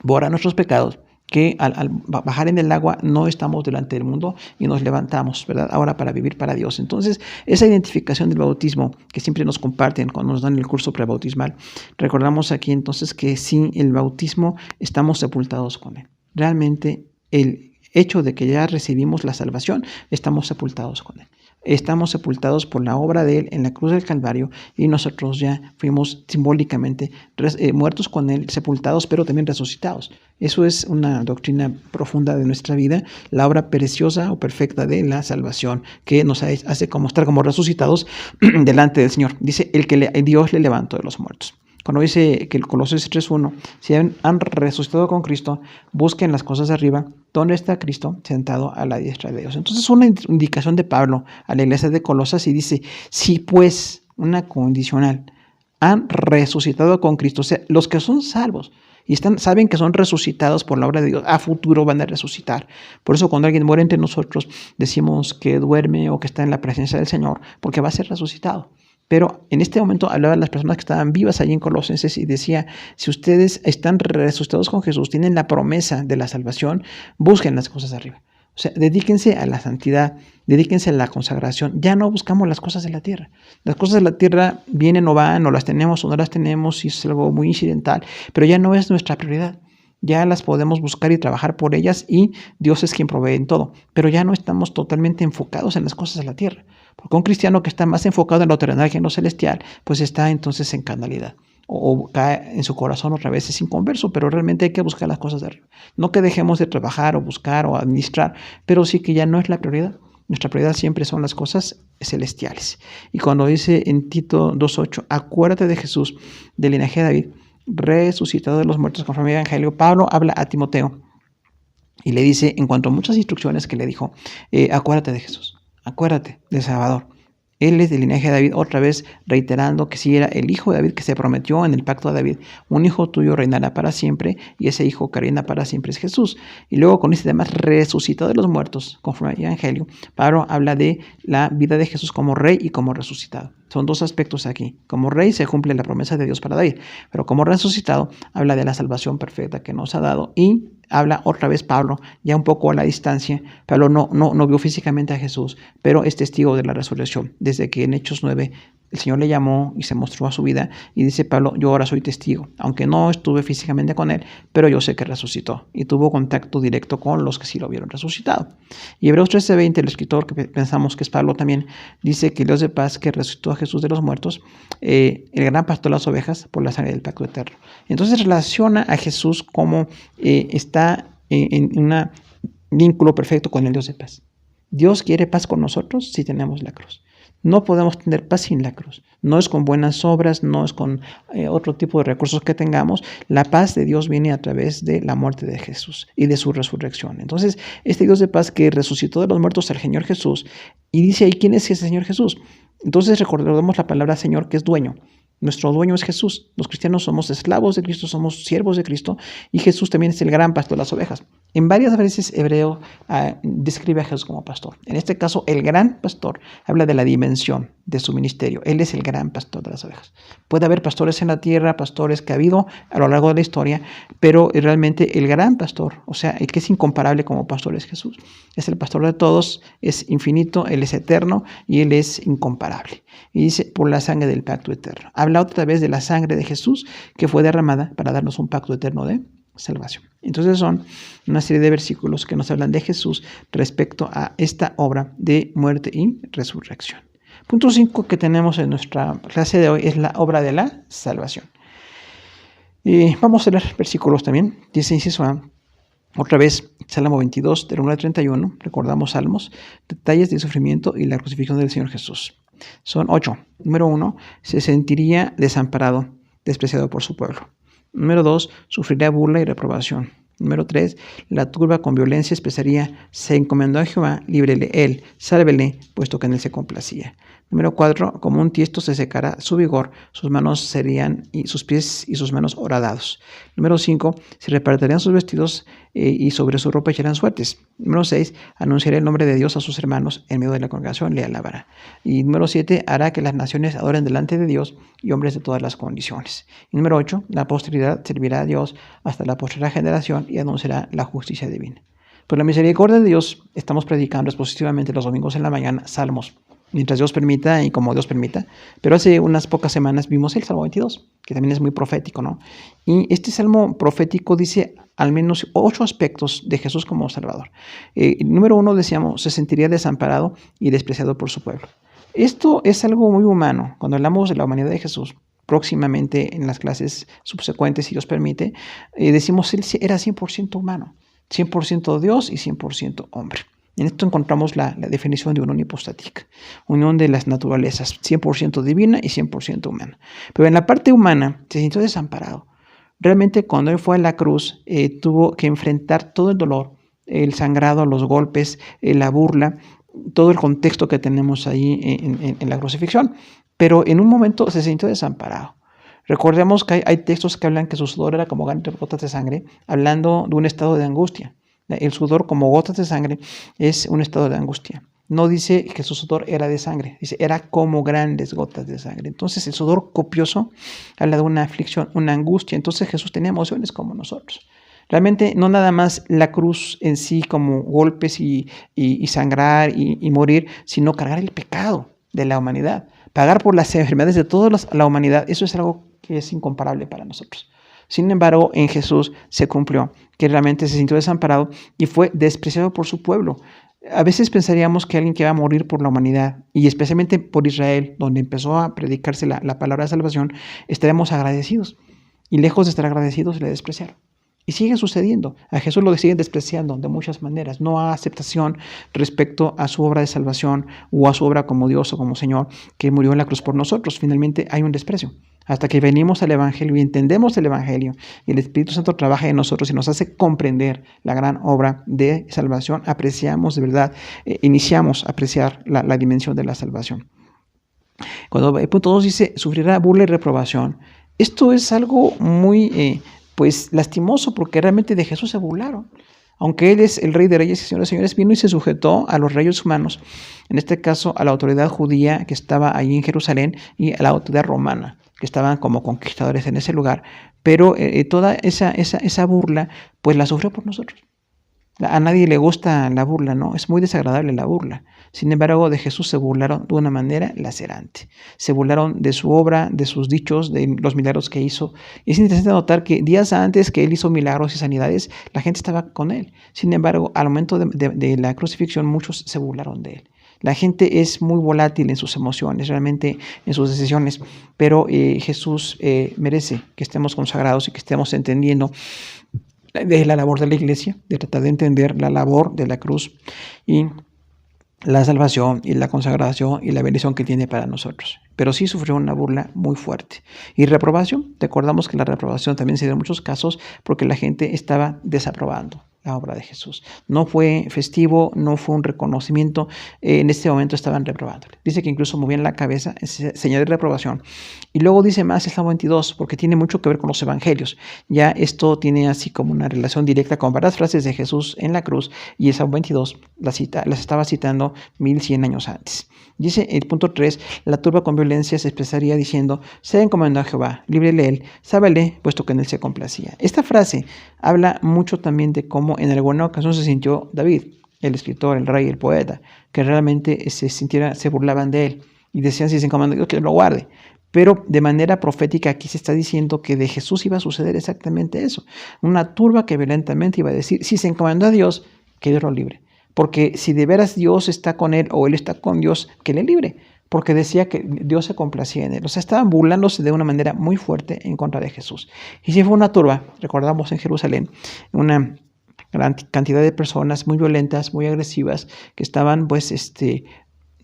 borra nuestros pecados, que al bajar en el agua no estamos delante del mundo y nos levantamos, ¿verdad? Ahora para vivir para Dios. Entonces, esa identificación del bautismo que siempre nos comparten cuando nos dan el curso prebautismal, recordamos aquí entonces que sin el bautismo estamos sepultados con Él. Realmente el hecho de que ya recibimos la salvación, estamos sepultados con Él. Estamos sepultados por la obra de Él en la cruz del Calvario y nosotros ya fuimos simbólicamente muertos con Él, sepultados, pero también resucitados. Eso es una doctrina profunda de nuestra vida, la obra preciosa o perfecta de la salvación que nos hace como estar como resucitados delante del Señor. Dice, Dios le levantó de los muertos. Cuando dice que el Colosenses 3:1, si han resucitado con Cristo, busquen las cosas de arriba, donde está Cristo sentado a la diestra de Dios. Entonces, una indicación de Pablo a la iglesia de Colosas y dice, si pues, una condicional, han resucitado con Cristo, o sea, los que son salvos y saben que son resucitados por la obra de Dios, a futuro van a resucitar. Por eso cuando alguien muere entre nosotros, decimos que duerme o que está en la presencia del Señor, porque va a ser resucitado. Pero en este momento hablaba de las personas que estaban vivas allí en Colosenses y decía, si ustedes están resucitados con Jesús, tienen la promesa de la salvación, busquen las cosas de arriba. O sea, dedíquense a la santidad, dedíquense a la consagración. Ya no buscamos las cosas de la tierra. Las cosas de la tierra vienen o van, o las tenemos o no las tenemos, y es algo muy incidental, pero ya no es nuestra prioridad. Ya las podemos buscar y trabajar por ellas y Dios es quien provee en todo. Pero ya no estamos totalmente enfocados en las cosas de la tierra. Porque un cristiano que está más enfocado en lo terrenal que en lo celestial, pues está entonces en carnalidad. O cae en su corazón otra vez, es inconverso, pero realmente hay que buscar las cosas de arriba. No que dejemos de trabajar o buscar o administrar, pero sí que ya no es la prioridad. Nuestra prioridad siempre son las cosas celestiales. Y cuando dice en Tito 2:8, acuérdate de Jesús, del linaje de David, resucitado de los muertos conforme al Evangelio, Pablo habla a Timoteo y le dice, en cuanto a muchas instrucciones que le dijo, acuérdate de Jesús, acuérdate del Salvador. Él es del linaje de David, otra vez reiterando que si era el hijo de David que se prometió en el pacto de David, un hijo tuyo reinará para siempre y ese hijo que reina para siempre es Jesús. Y luego con este tema resucitado de los muertos, conforme al Evangelio, Pablo habla de la vida de Jesús como rey y como resucitado. Son dos aspectos aquí. Como rey se cumple la promesa de Dios para David, pero como resucitado habla de la salvación perfecta que nos ha dado y habla otra vez Pablo, ya un poco a la distancia. Pablo no vio físicamente a Jesús, pero es testigo de la resurrección. Desde que en Hechos 9 el Señor le llamó y se mostró a su vida y dice Pablo, yo ahora soy testigo, aunque no estuve físicamente con él, pero yo sé que resucitó y tuvo contacto directo con los que sí lo vieron resucitado. Y Hebreos 13:20, el escritor que pensamos que es Pablo también, dice que el Dios de paz que resucitó a Jesús de los muertos, el gran pastor de las ovejas por la sangre del pacto eterno. Entonces relaciona a Jesús como está en un vínculo perfecto con el Dios de paz. Dios quiere paz con nosotros si tenemos la cruz. No podemos tener paz sin la cruz. No es con buenas obras, no es con otro tipo de recursos que tengamos. La paz de Dios viene a través de la muerte de Jesús y de su resurrección. Entonces, este Dios de paz que resucitó de los muertos al Señor Jesús, y dice ahí, ¿quién es ese Señor Jesús? Entonces recordemos la palabra Señor, que es dueño. Nuestro dueño es Jesús. Los cristianos somos esclavos de Cristo, somos siervos de Cristo, y Jesús también es el gran pastor de las ovejas. En varias veces Hebreo describe a Jesús como pastor. En este caso, el gran pastor habla de la dimensión de su ministerio. Él es el gran pastor de las ovejas. Puede haber pastores en la tierra, pastores que ha habido a lo largo de la historia, pero realmente el gran pastor, o sea, el que es incomparable como pastor es Jesús. Es el pastor de todos, es infinito, Él es eterno y Él es incomparable. Y dice, por la sangre del pacto eterno. Habla otra vez de la sangre de Jesús que fue derramada para darnos un pacto eterno de salvación. Entonces son una serie de versículos que nos hablan de Jesús respecto a esta obra de muerte y resurrección. Punto 5 que tenemos en nuestra clase de hoy es la obra de la salvación. Vamos a leer versículos también. Dice inciso A, otra vez, Salmo 22, del 1 al 31, recordamos salmos, detalles del sufrimiento y la crucifixión del Señor Jesús. Son 8. Número 1, se sentiría desamparado, despreciado por su pueblo. Número 2, sufriría burla y reprobación. Número 3, la turba con violencia expresaría, se encomendó a Jehová, líbrele él, sálvele, puesto que en él se complacía. Número 4, como un tiesto se secará su vigor, sus manos serían, y sus pies y sus manos horadados. Número 5, se repartirían sus vestidos y sobre su ropa echarán suertes. Número 6, anunciará el nombre de Dios a sus hermanos, en medio de la congregación le alabará. Y número 7, hará que las naciones adoren delante de Dios y hombres de todas las condiciones. Y número 8, la posteridad servirá a Dios hasta la postrera generación y anunciará la justicia divina. Por la misericordia de Dios, estamos predicando expositivamente los domingos en la mañana salmos, mientras Dios permita y como Dios permita. Pero hace unas pocas semanas vimos el Salmo 22, que también es muy profético, ¿no? Y este salmo profético dice al menos 8 aspectos de Jesús como Salvador. Número 1, decíamos, se sentiría desamparado y despreciado por su pueblo. Esto es algo muy humano. Cuando hablamos de la humanidad de Jesús, próximamente en las clases subsecuentes, si Dios permite, decimos él era 100% humano, 100% Dios y 100% hombre. En esto encontramos la definición de unión hipostática, unión de las naturalezas, 100% divina y 100% humana. Pero en la parte humana se sintió desamparado. Realmente cuando él fue a la cruz tuvo que enfrentar todo el dolor, el sangrado, los golpes, la burla, todo el contexto que tenemos ahí en la crucifixión. Pero en un momento se sintió desamparado. Recordemos que hay textos que hablan que su sudor era como grandes gotas de sangre, hablando de un estado de angustia. El sudor como gotas de sangre es un estado de angustia. No dice que su sudor era de sangre, dice era como grandes gotas de sangre. Entonces el sudor copioso habla de una aflicción, una angustia. Entonces Jesús tenía emociones como nosotros. Realmente no nada más la cruz en sí como golpes y sangrar y morir, sino cargar el pecado de la humanidad. Pagar por las enfermedades de toda la humanidad, eso es algo que es incomparable para nosotros. Sin embargo, en Jesús se cumplió, que realmente se sintió desamparado y fue despreciado por su pueblo. A veces pensaríamos que alguien que va a morir por la humanidad, y especialmente por Israel, donde empezó a predicarse la palabra de salvación, estaremos agradecidos. Y lejos de estar agradecidos, le despreciaron. Y sigue sucediendo. A Jesús lo siguen despreciando de muchas maneras. No hay aceptación respecto a su obra de salvación o a su obra como Dios o como Señor que murió en la cruz por nosotros. Finalmente hay un desprecio. Hasta que venimos al Evangelio y entendemos el Evangelio y el Espíritu Santo trabaja en nosotros y nos hace comprender la gran obra de salvación, apreciamos de verdad, iniciamos a apreciar la dimensión de la salvación. Cuando el punto 2 dice, sufrirá burla y reprobación. Esto es algo muy lastimoso porque realmente de Jesús se burlaron. Aunque Él es el Rey de Reyes y Señor de Señores, vino y se sujetó a los reyes humanos, en este caso a la autoridad judía que estaba allí en Jerusalén y a la autoridad romana, que estaban como conquistadores en ese lugar, pero toda esa burla, pues la sufrió por nosotros. A nadie le gusta la burla, ¿no? Es muy desagradable la burla. Sin embargo, de Jesús se burlaron de una manera lacerante. Se burlaron de su obra, de sus dichos, de los milagros que hizo. Y es interesante notar que días antes que Él hizo milagros y sanidades, la gente estaba con Él. Sin embargo, al momento de la crucifixión, muchos se burlaron de Él. La gente es muy volátil en sus emociones, realmente en sus decisiones, pero Jesús merece que estemos consagrados y que estemos entendiendo de la labor de la iglesia, de tratar de entender la labor de la cruz y la salvación y la consagración y la bendición que tiene para nosotros. Pero sí sufrió una burla muy fuerte. Y reprobación, recordamos que la reprobación también se dio en muchos casos porque la gente estaba desaprobando la obra de Jesús. No fue festivo, no fue un reconocimiento, en este momento estaban reprobándole. Dice que incluso movían la cabeza, señal de reprobación. Y luego dice más el Salmo 22, porque tiene mucho que ver con los evangelios. Ya esto tiene así como una relación directa con varias frases de Jesús en la cruz, y el Salmo 22 las estaba citando 1100 años antes. Dice el punto 3, la turba con violencia se expresaría diciendo, sea encomendado a Jehová, líbrele él, sábale, puesto que en él se complacía. Esta frase habla mucho también de cómo en alguna ocasión se sintió David, el escritor, el rey, el poeta, que realmente se burlaban de él y decían, si se encomendó a Dios, que lo guarde. Pero de manera profética aquí se está diciendo que de Jesús iba a suceder exactamente eso. Una turba que violentamente iba a decir, si se encomendó a Dios, que Dios lo libre. Porque si de veras Dios está con él o él está con Dios, que le libre. Porque decía que Dios se complacía en él. O sea, estaban burlándose de una manera muy fuerte en contra de Jesús. Y si fue una turba, recordamos en Jerusalén, una gran cantidad de personas muy violentas, muy agresivas, que estaban pues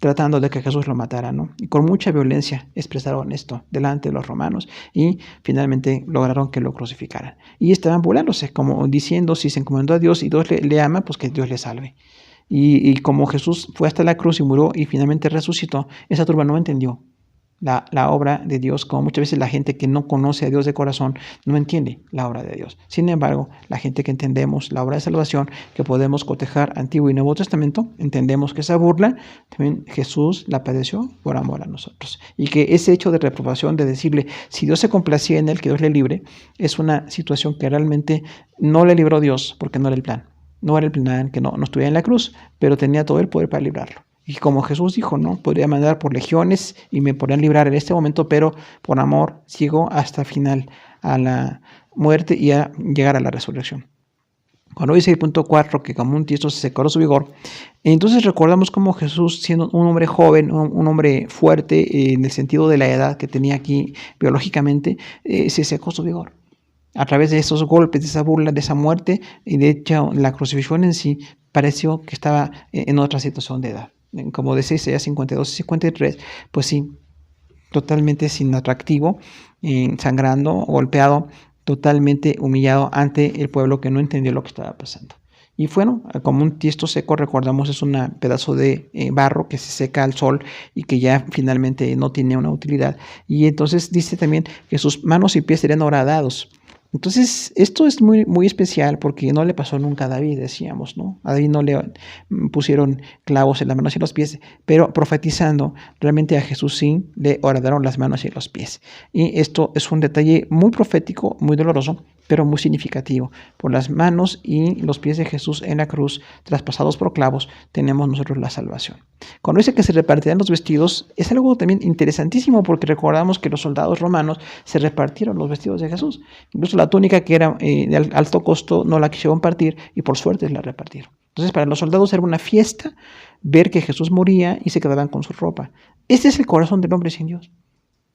tratando de que Jesús lo matara, ¿no? Y con mucha violencia expresaron esto delante de los romanos y finalmente lograron que lo crucificaran. Y estaban burlándose, como diciendo, si se encomendó a Dios y Dios le ama, pues que Dios le salve. Y como Jesús fue hasta la cruz y murió y finalmente resucitó, esa turba no entendió la obra de Dios, como muchas veces la gente que no conoce a Dios de corazón no entiende la obra de Dios. Sin embargo, la gente que entendemos la obra de salvación, que podemos cotejar Antiguo y Nuevo Testamento, entendemos que esa burla también Jesús la padeció por amor a nosotros. Y que ese hecho de reprobación, de decirle, si Dios se complacía en él, que Dios le libre, es una situación que realmente no le libró Dios, porque no era el plan. No era el plan que no estuviera en la cruz, pero tenía todo el poder para librarlo. Y como Jesús dijo, ¿no? Podría mandar por legiones y me podrían librar en este momento, pero por amor sigo hasta el final, a la muerte y a llegar a la resurrección. Cuando dice el punto 4, que como un tiesto se secó su vigor, entonces recordamos cómo Jesús, siendo un hombre joven, un hombre fuerte, en el sentido de la edad que tenía aquí biológicamente, se secó su vigor. A través de esos golpes, de esa burla, de esa muerte, y de hecho la crucifixión en sí pareció que estaba en otra situación de edad. Como decía Isaías 52 y 53, pues sí, totalmente sin atractivo, sangrando, golpeado, totalmente humillado ante el pueblo que no entendió lo que estaba pasando. Y bueno, como un tiesto seco, recordamos, es un pedazo de barro que se seca al sol y que ya finalmente no tiene una utilidad. Y entonces dice también que sus manos y pies serían horadados. Entonces, esto es muy, muy especial porque no le pasó nunca a David, decíamos, ¿no? A David no le pusieron clavos en las manos y los pies, pero profetizando, realmente a Jesús sí le horadaron las manos y los pies. Y esto es un detalle muy profético, muy doloroso, pero muy significativo. Por las manos y los pies de Jesús en la cruz, traspasados por clavos, tenemos nosotros la salvación. Cuando dice que se repartirán los vestidos, es algo también interesantísimo porque recordamos que los soldados romanos se repartieron los vestidos de Jesús. Incluso la túnica que era de alto costo no la quisieron partir y por suerte la repartieron. Entonces para los soldados era una fiesta ver que Jesús moría y se quedaban con su ropa. Este es el corazón del hombre sin Dios.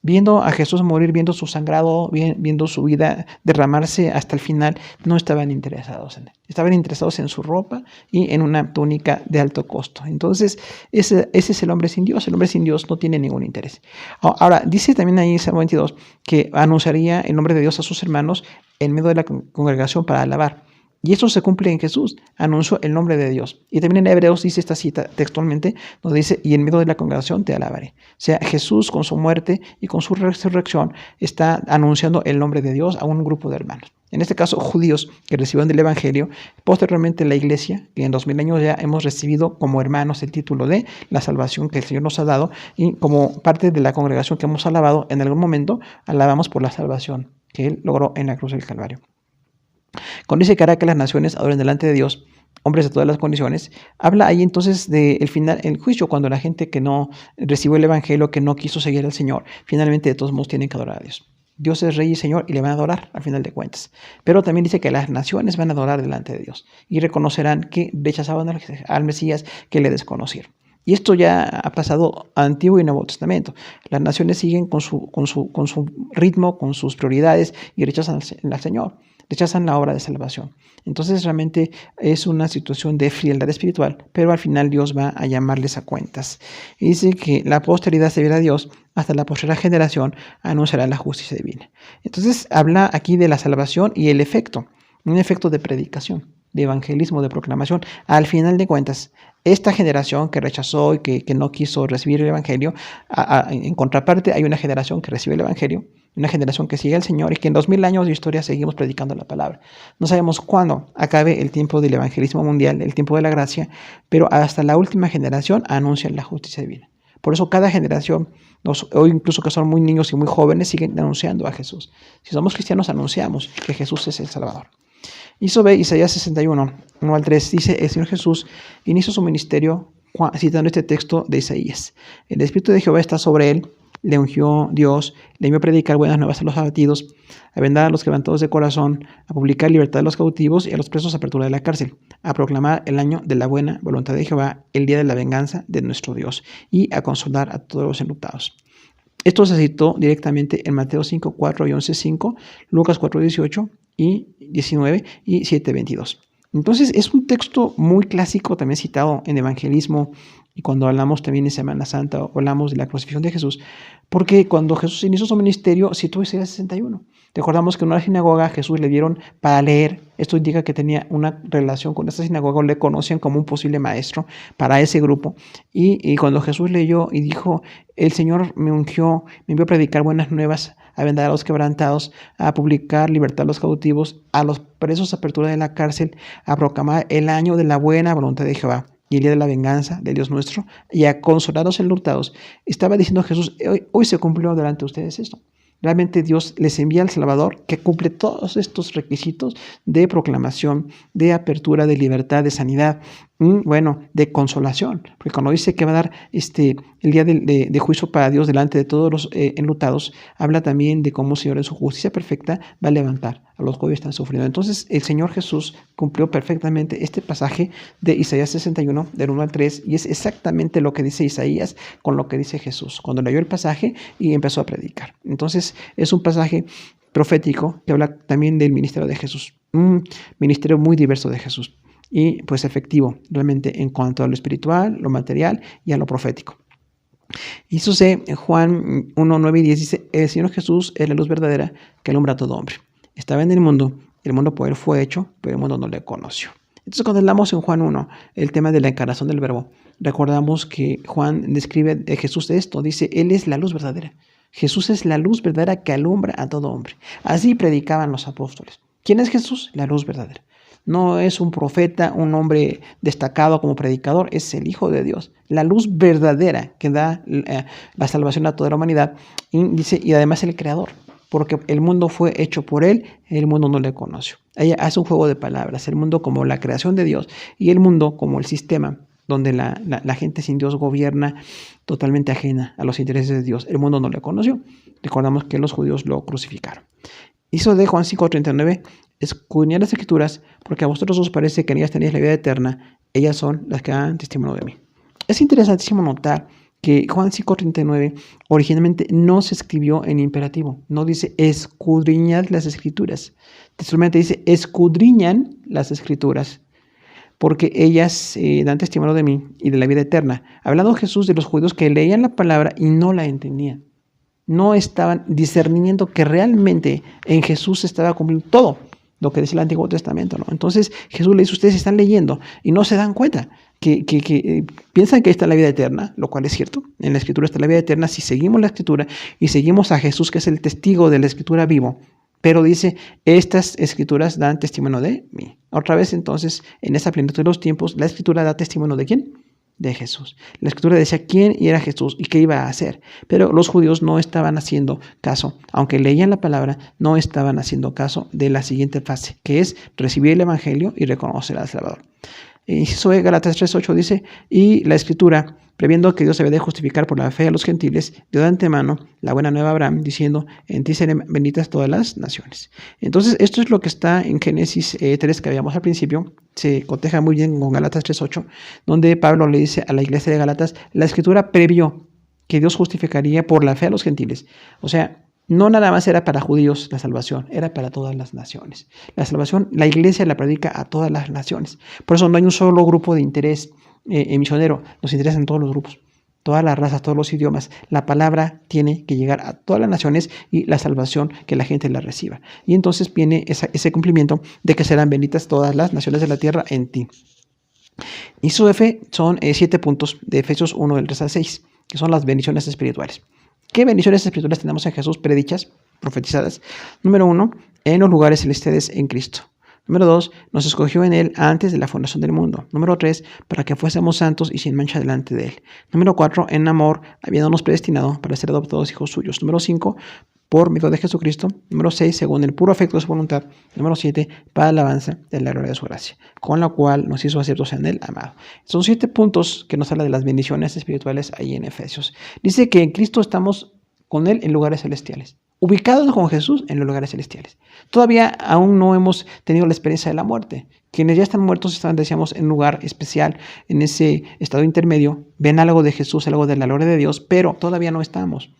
Viendo a Jesús morir, viendo su sangrado, viendo su vida derramarse hasta el final, no estaban interesados en él. Estaban interesados en su ropa y en una túnica de alto costo. Entonces, ese es el hombre sin Dios. El hombre sin Dios no tiene ningún interés. Ahora, dice también ahí en Salmo 22 que anunciaría el nombre de Dios a sus hermanos en medio de la congregación para alabar. Y esto se cumple en Jesús, anunció el nombre de Dios. Y también en Hebreos dice esta cita textualmente, donde dice, y en medio de la congregación te alabaré. O sea, Jesús con su muerte y con su resurrección está anunciando el nombre de Dios a un grupo de hermanos. En este caso, judíos que recibieron del Evangelio, posteriormente la Iglesia, que en 2000 años ya hemos recibido como hermanos el título de la salvación que el Señor nos ha dado, y como parte de la congregación que hemos alabado, en algún momento alabamos por la salvación que Él logró en la cruz del Calvario. Cuando dice que hará que las naciones adoren delante de Dios, hombres de todas las condiciones, habla ahí entonces del final, el juicio, cuando la gente que no recibió el Evangelio, que no quiso seguir al Señor, finalmente de todos modos tienen que adorar a Dios. Dios es Rey y Señor y le van a adorar al final de cuentas. Pero también dice que las naciones van a adorar delante de Dios y reconocerán que rechazaban al Mesías, que le desconocieron. Y esto ya ha pasado Antiguo y Nuevo Testamento. Las naciones siguen con su ritmo, con sus prioridades y rechazan al Señor, rechazan la obra de salvación. Entonces realmente es una situación de frialdad espiritual, pero al final Dios va a llamarles a cuentas. Y dice que la posteridad servirá a Dios, hasta la postrera generación anunciará la justicia divina. Entonces habla aquí de la salvación y el efecto, un efecto de predicación, de evangelismo, de proclamación. Al final de cuentas, esta generación que rechazó y que no quiso recibir el Evangelio, en contraparte hay una generación que recibe el Evangelio, una generación que sigue al Señor y que en 2000 años de historia seguimos predicando la palabra. No sabemos cuándo acabe el tiempo del evangelismo mundial, el tiempo de la gracia, pero hasta la última generación anuncian la justicia divina. Por eso cada generación, o incluso que son muy niños y muy jóvenes, siguen anunciando a Jesús. Si somos cristianos, anunciamos que Jesús es el Salvador. Hizo ve Isaías 61, 1 al 3, dice: el Señor Jesús inició su ministerio citando este texto de Isaías. El Espíritu de Jehová está sobre él, le ungió Dios, le envió a predicar buenas nuevas a los abatidos, a vendar a los quebrantados de corazón, a publicar libertad a los cautivos y a los presos apertura de la cárcel, a proclamar el año de la buena voluntad de Jehová, el día de la venganza de nuestro Dios, y a consolar a todos los enlutados. Esto se citó directamente en Mateo 5, 4 y 11, 5, Lucas 4, 18 y 19 y 7, 22. Entonces es un texto muy clásico, también citado en evangelismo, y cuando hablamos también en Semana Santa, hablamos de la crucifixión de Jesús, porque cuando Jesús inició su ministerio, citó Isaías 61. Recordamos que en una sinagoga Jesús le dieron para leer. Esto indica que tenía una relación con esta sinagoga, o le conocían como un posible maestro para ese grupo. Y cuando Jesús leyó y dijo: el Señor me ungió, me envió a predicar buenas nuevas, a vendar a los quebrantados, a publicar libertad a los cautivos, a los presos apertura de la cárcel, a proclamar el año de la buena voluntad de Jehová y el día de la venganza de Dios nuestro, y a consolar a los enlutados, estaba diciendo Jesús: hoy se cumplió delante de ustedes esto. Realmente Dios les envía al Salvador que cumple todos estos requisitos de proclamación, de apertura, de libertad, de sanidad, de consolación. Porque cuando dice que va a dar el día de juicio para Dios delante de todos los enlutados, habla también de cómo el Señor en su justicia perfecta va a levantar a los que hoy están sufriendo. Entonces el Señor Jesús cumplió perfectamente este pasaje de Isaías 61, del 1 al 3, y es exactamente lo que dice Isaías con lo que dice Jesús, cuando leyó el pasaje y empezó a predicar. Entonces es un pasaje profético que habla también del ministerio de Jesús, un ministerio muy diverso de Jesús y pues efectivo realmente en cuanto a lo espiritual, lo material y a lo profético. Y eso se Juan 1, 9 y 10 dice: el Señor Jesús es la luz verdadera que alumbra a todo hombre. Estaba en el mundo por él fue hecho, pero el mundo no le conoció. Entonces cuando hablamos en Juan 1 el tema de la encarnación del verbo, recordamos que Juan describe a Jesús de esto, dice: él es la luz verdadera. Jesús es la luz verdadera que alumbra a todo hombre. Así predicaban los apóstoles. ¿Quién es Jesús? La luz verdadera. No es un profeta, un hombre destacado como predicador, es el Hijo de Dios, la luz verdadera que da la salvación a toda la humanidad, y además el Creador, porque el mundo fue hecho por Él, el mundo no le conoció. Ella hace un juego de palabras, el mundo como la creación de Dios y el mundo como el sistema donde la gente sin Dios gobierna totalmente ajena a los intereses de Dios. El mundo no le conoció. Recordamos que los judíos lo crucificaron. Hizo de Juan 5:39: escudriñad las Escrituras, porque a vosotros os parece que en ellas tenéis la vida eterna, ellas son las que dan testimonio de mí. Es interesantísimo notar que Juan 5:39 originalmente no se escribió en imperativo, no dice escudriñad las Escrituras, textualmente dice escudriñan las Escrituras, porque ellas dan testimonio de mí y de la vida eterna. Hablando Jesús de los judíos que leían la palabra y no la entendían. No estaban discerniendo que realmente en Jesús se estaba cumpliendo todo lo que dice el Antiguo Testamento, ¿no? Entonces Jesús le dice: ustedes están leyendo y no se dan cuenta que piensan que está la vida eterna, lo cual es cierto. En la Escritura está la vida eterna si seguimos la Escritura y seguimos a Jesús, que es el testigo de la Escritura vivo. Pero dice, estas escrituras dan testimonio de mí. Otra vez entonces, en esa plenitud de los tiempos, la escritura da testimonio ¿de quién? De Jesús. La escritura decía quién era Jesús y qué iba a hacer. Pero los judíos no estaban haciendo caso, aunque leían la palabra, no estaban haciendo caso de la siguiente fase, que es recibir el evangelio y reconocer al Salvador. Inciso E, Gálatas 3:8 dice, y la escritura, previendo que Dios había de justificar por la fe a los gentiles, dio de antemano la buena nueva a Abraham, diciendo, en ti serán benditas todas las naciones. Entonces, esto es lo que está en Génesis 3 que habíamos al principio, se coteja muy bien con Gálatas 3:8, donde Pablo le dice a la iglesia de Gálatas, la escritura previó que Dios justificaría por la fe a los gentiles. O sea, no nada más era para judíos la salvación, era para todas las naciones. La salvación, la iglesia la predica a todas las naciones. Por eso no hay un solo grupo de interés misionero, nos interesan todos los grupos, todas las razas, todos los idiomas. La palabra tiene que llegar a todas las naciones y la salvación que la gente la reciba. Y entonces viene ese cumplimiento de que serán benditas todas las naciones de la tierra en ti. Inciso F son 7 puntos de Efesios 1 del 3 al 6, que son las bendiciones espirituales. ¿Qué bendiciones espirituales tenemos en Jesús predichas, profetizadas? Número 1, en los lugares celestiales en Cristo. Número 2, nos escogió en Él antes de la fundación del mundo. Número 3, para que fuésemos santos y sin mancha delante de Él. Número 4, en amor, habiéndonos predestinado para ser adoptados hijos suyos. Número 5, por medio de Jesucristo. Número 6, según el puro afecto de su voluntad. Número 7, para alabanza de la gloria de su gracia, con la cual nos hizo aceptos en Él, amado. Son 7 puntos que nos habla de las bendiciones espirituales ahí en Efesios. Dice que en Cristo estamos con Él en lugares celestiales, ubicados con Jesús en los lugares celestiales. Todavía aún no hemos tenido la experiencia de la muerte. Quienes ya están muertos están, decíamos, en un lugar especial, en ese estado intermedio, ven algo de Jesús, algo de la gloria de Dios, pero todavía no estamos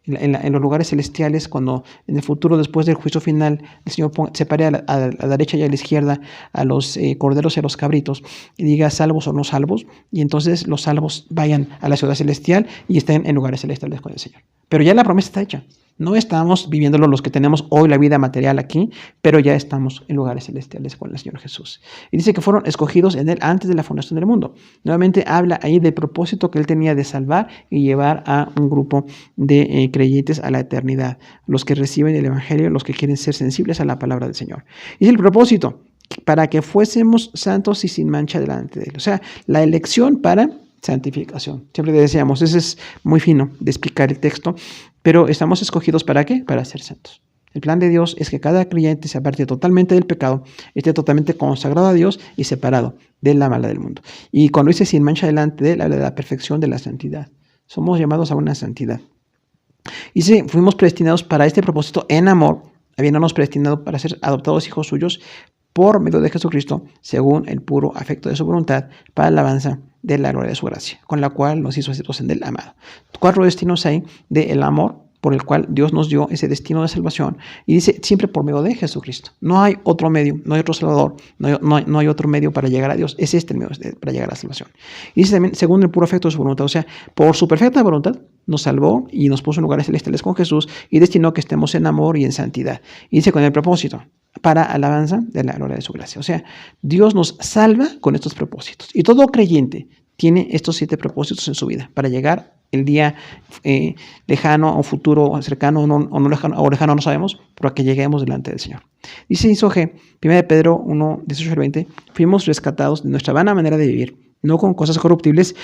en los lugares celestiales, cuando en el futuro, después del juicio final, el Señor separe a la derecha y a la izquierda a los corderos y a los cabritos, y diga salvos o no salvos, y entonces los salvos vayan a la ciudad celestial y estén en lugares celestiales con el Señor. Pero ya la promesa está hecha. No estamos viviéndolo los que tenemos hoy la vida material aquí, pero ya estamos en lugares celestiales con el Señor Jesús. Y dice que fueron escogidos en Él antes de la fundación del mundo. Nuevamente habla ahí del propósito que Él tenía de salvar y llevar a un grupo de creyentes a la eternidad. Los que reciben el Evangelio, los que quieren ser sensibles a la palabra del Señor. Y es el propósito, para que fuésemos santos y sin mancha delante de Él. O sea, la elección para santificación. Siempre decíamos, ese es muy fino de explicar el texto, pero estamos escogidos ¿para qué? Para ser santos. El plan de Dios es que cada creyente se aparte totalmente del pecado, esté totalmente consagrado a Dios y separado de la maldad del mundo. Y cuando dice sin mancha delante de Él, habla de la perfección de la santidad. Somos llamados a una santidad. Y si fuimos predestinados para este propósito en amor, habiéndonos predestinado para ser adoptados hijos suyos por medio de Jesucristo, según el puro afecto de su voluntad, para la alabanza de la gloria de su gracia, con la cual nos hizo aceptos en el amado. 4 destinos hay del amor por el cual Dios nos dio ese destino de salvación, y dice siempre por medio de Jesucristo. No hay otro medio, no hay otro Salvador, no hay otro medio para llegar a Dios. Es este el medio para llegar a la salvación. Y dice también según el puro afecto de su voluntad, o sea, por su perfecta voluntad nos salvó y nos puso en lugares celestiales con Jesús y destinó que estemos en amor y en santidad. Y dice con el propósito, para alabanza de la gloria de su gracia. O sea, Dios nos salva con estos propósitos. Y todo creyente tiene estos 7 propósitos en su vida para llegar el día lejano o futuro cercano o no lejano, no sabemos, pero a que lleguemos delante del Señor. Dice Inciso G, 1 Pedro 1, 18 al 20, fuimos rescatados de nuestra vana manera de vivir, no con cosas corruptibles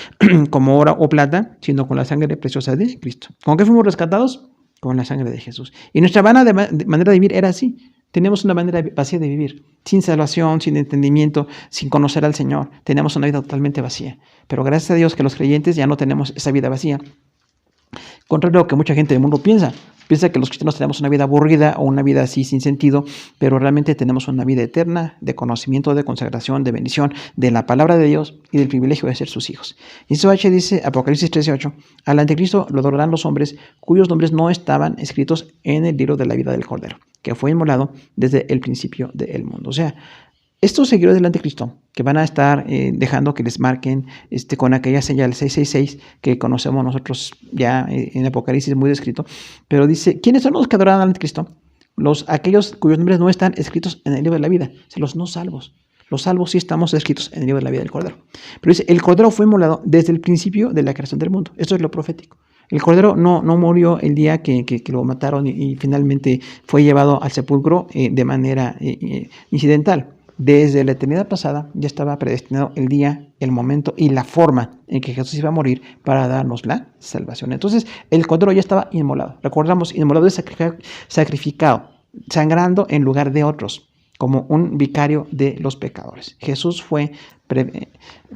como oro o plata, sino con la sangre preciosa de Cristo. ¿Con qué fuimos rescatados? Con la sangre de Jesús. Y nuestra vana manera de vivir era así. Tenemos una manera vacía de vivir, sin salvación, sin entendimiento, sin conocer al Señor. Tenemos una vida totalmente vacía. Pero gracias a Dios que los creyentes ya no tenemos esa vida vacía. Contrario a lo que mucha gente del mundo piensa. Piensa que los cristianos tenemos una vida aburrida o una vida así sin sentido, pero realmente tenemos una vida eterna de conocimiento, de consagración, de bendición, de la palabra de Dios y del privilegio de ser sus hijos. Inciso H dice, Apocalipsis 13:8, al anticristo lo adorarán los hombres cuyos nombres no estaban escritos en el libro de la vida del Cordero, que fue inmolado desde el principio del mundo. O sea, estos seguidores del anticristo que van a estar dejando que les marquen con aquella señal 666 que conocemos nosotros ya en Apocalipsis muy descrito, pero dice, ¿quiénes son los que adoran al anticristo? Aquellos cuyos nombres no están escritos en el libro de la vida, los no salvos. Los salvos sí estamos escritos en el libro de la vida del Cordero. Pero dice, el Cordero fue inmolado desde el principio de la creación del mundo. Esto es lo profético. El Cordero no murió el día que lo mataron y finalmente fue llevado al sepulcro de manera incidental. Desde la eternidad pasada ya estaba predestinado el día, el momento y la forma en que Jesús iba a morir para darnos la salvación. Entonces el Cordero ya estaba inmolado. Recordamos, inmolado es sacrificado, sangrando en lugar de otros, como un vicario de los pecadores. Jesús fue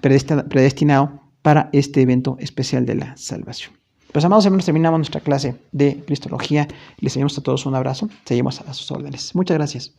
predestinado para este evento especial de la salvación. Pues amados hermanos, terminamos nuestra clase de Cristología. Les enviamos a todos un abrazo. Seguimos a sus órdenes. Muchas gracias.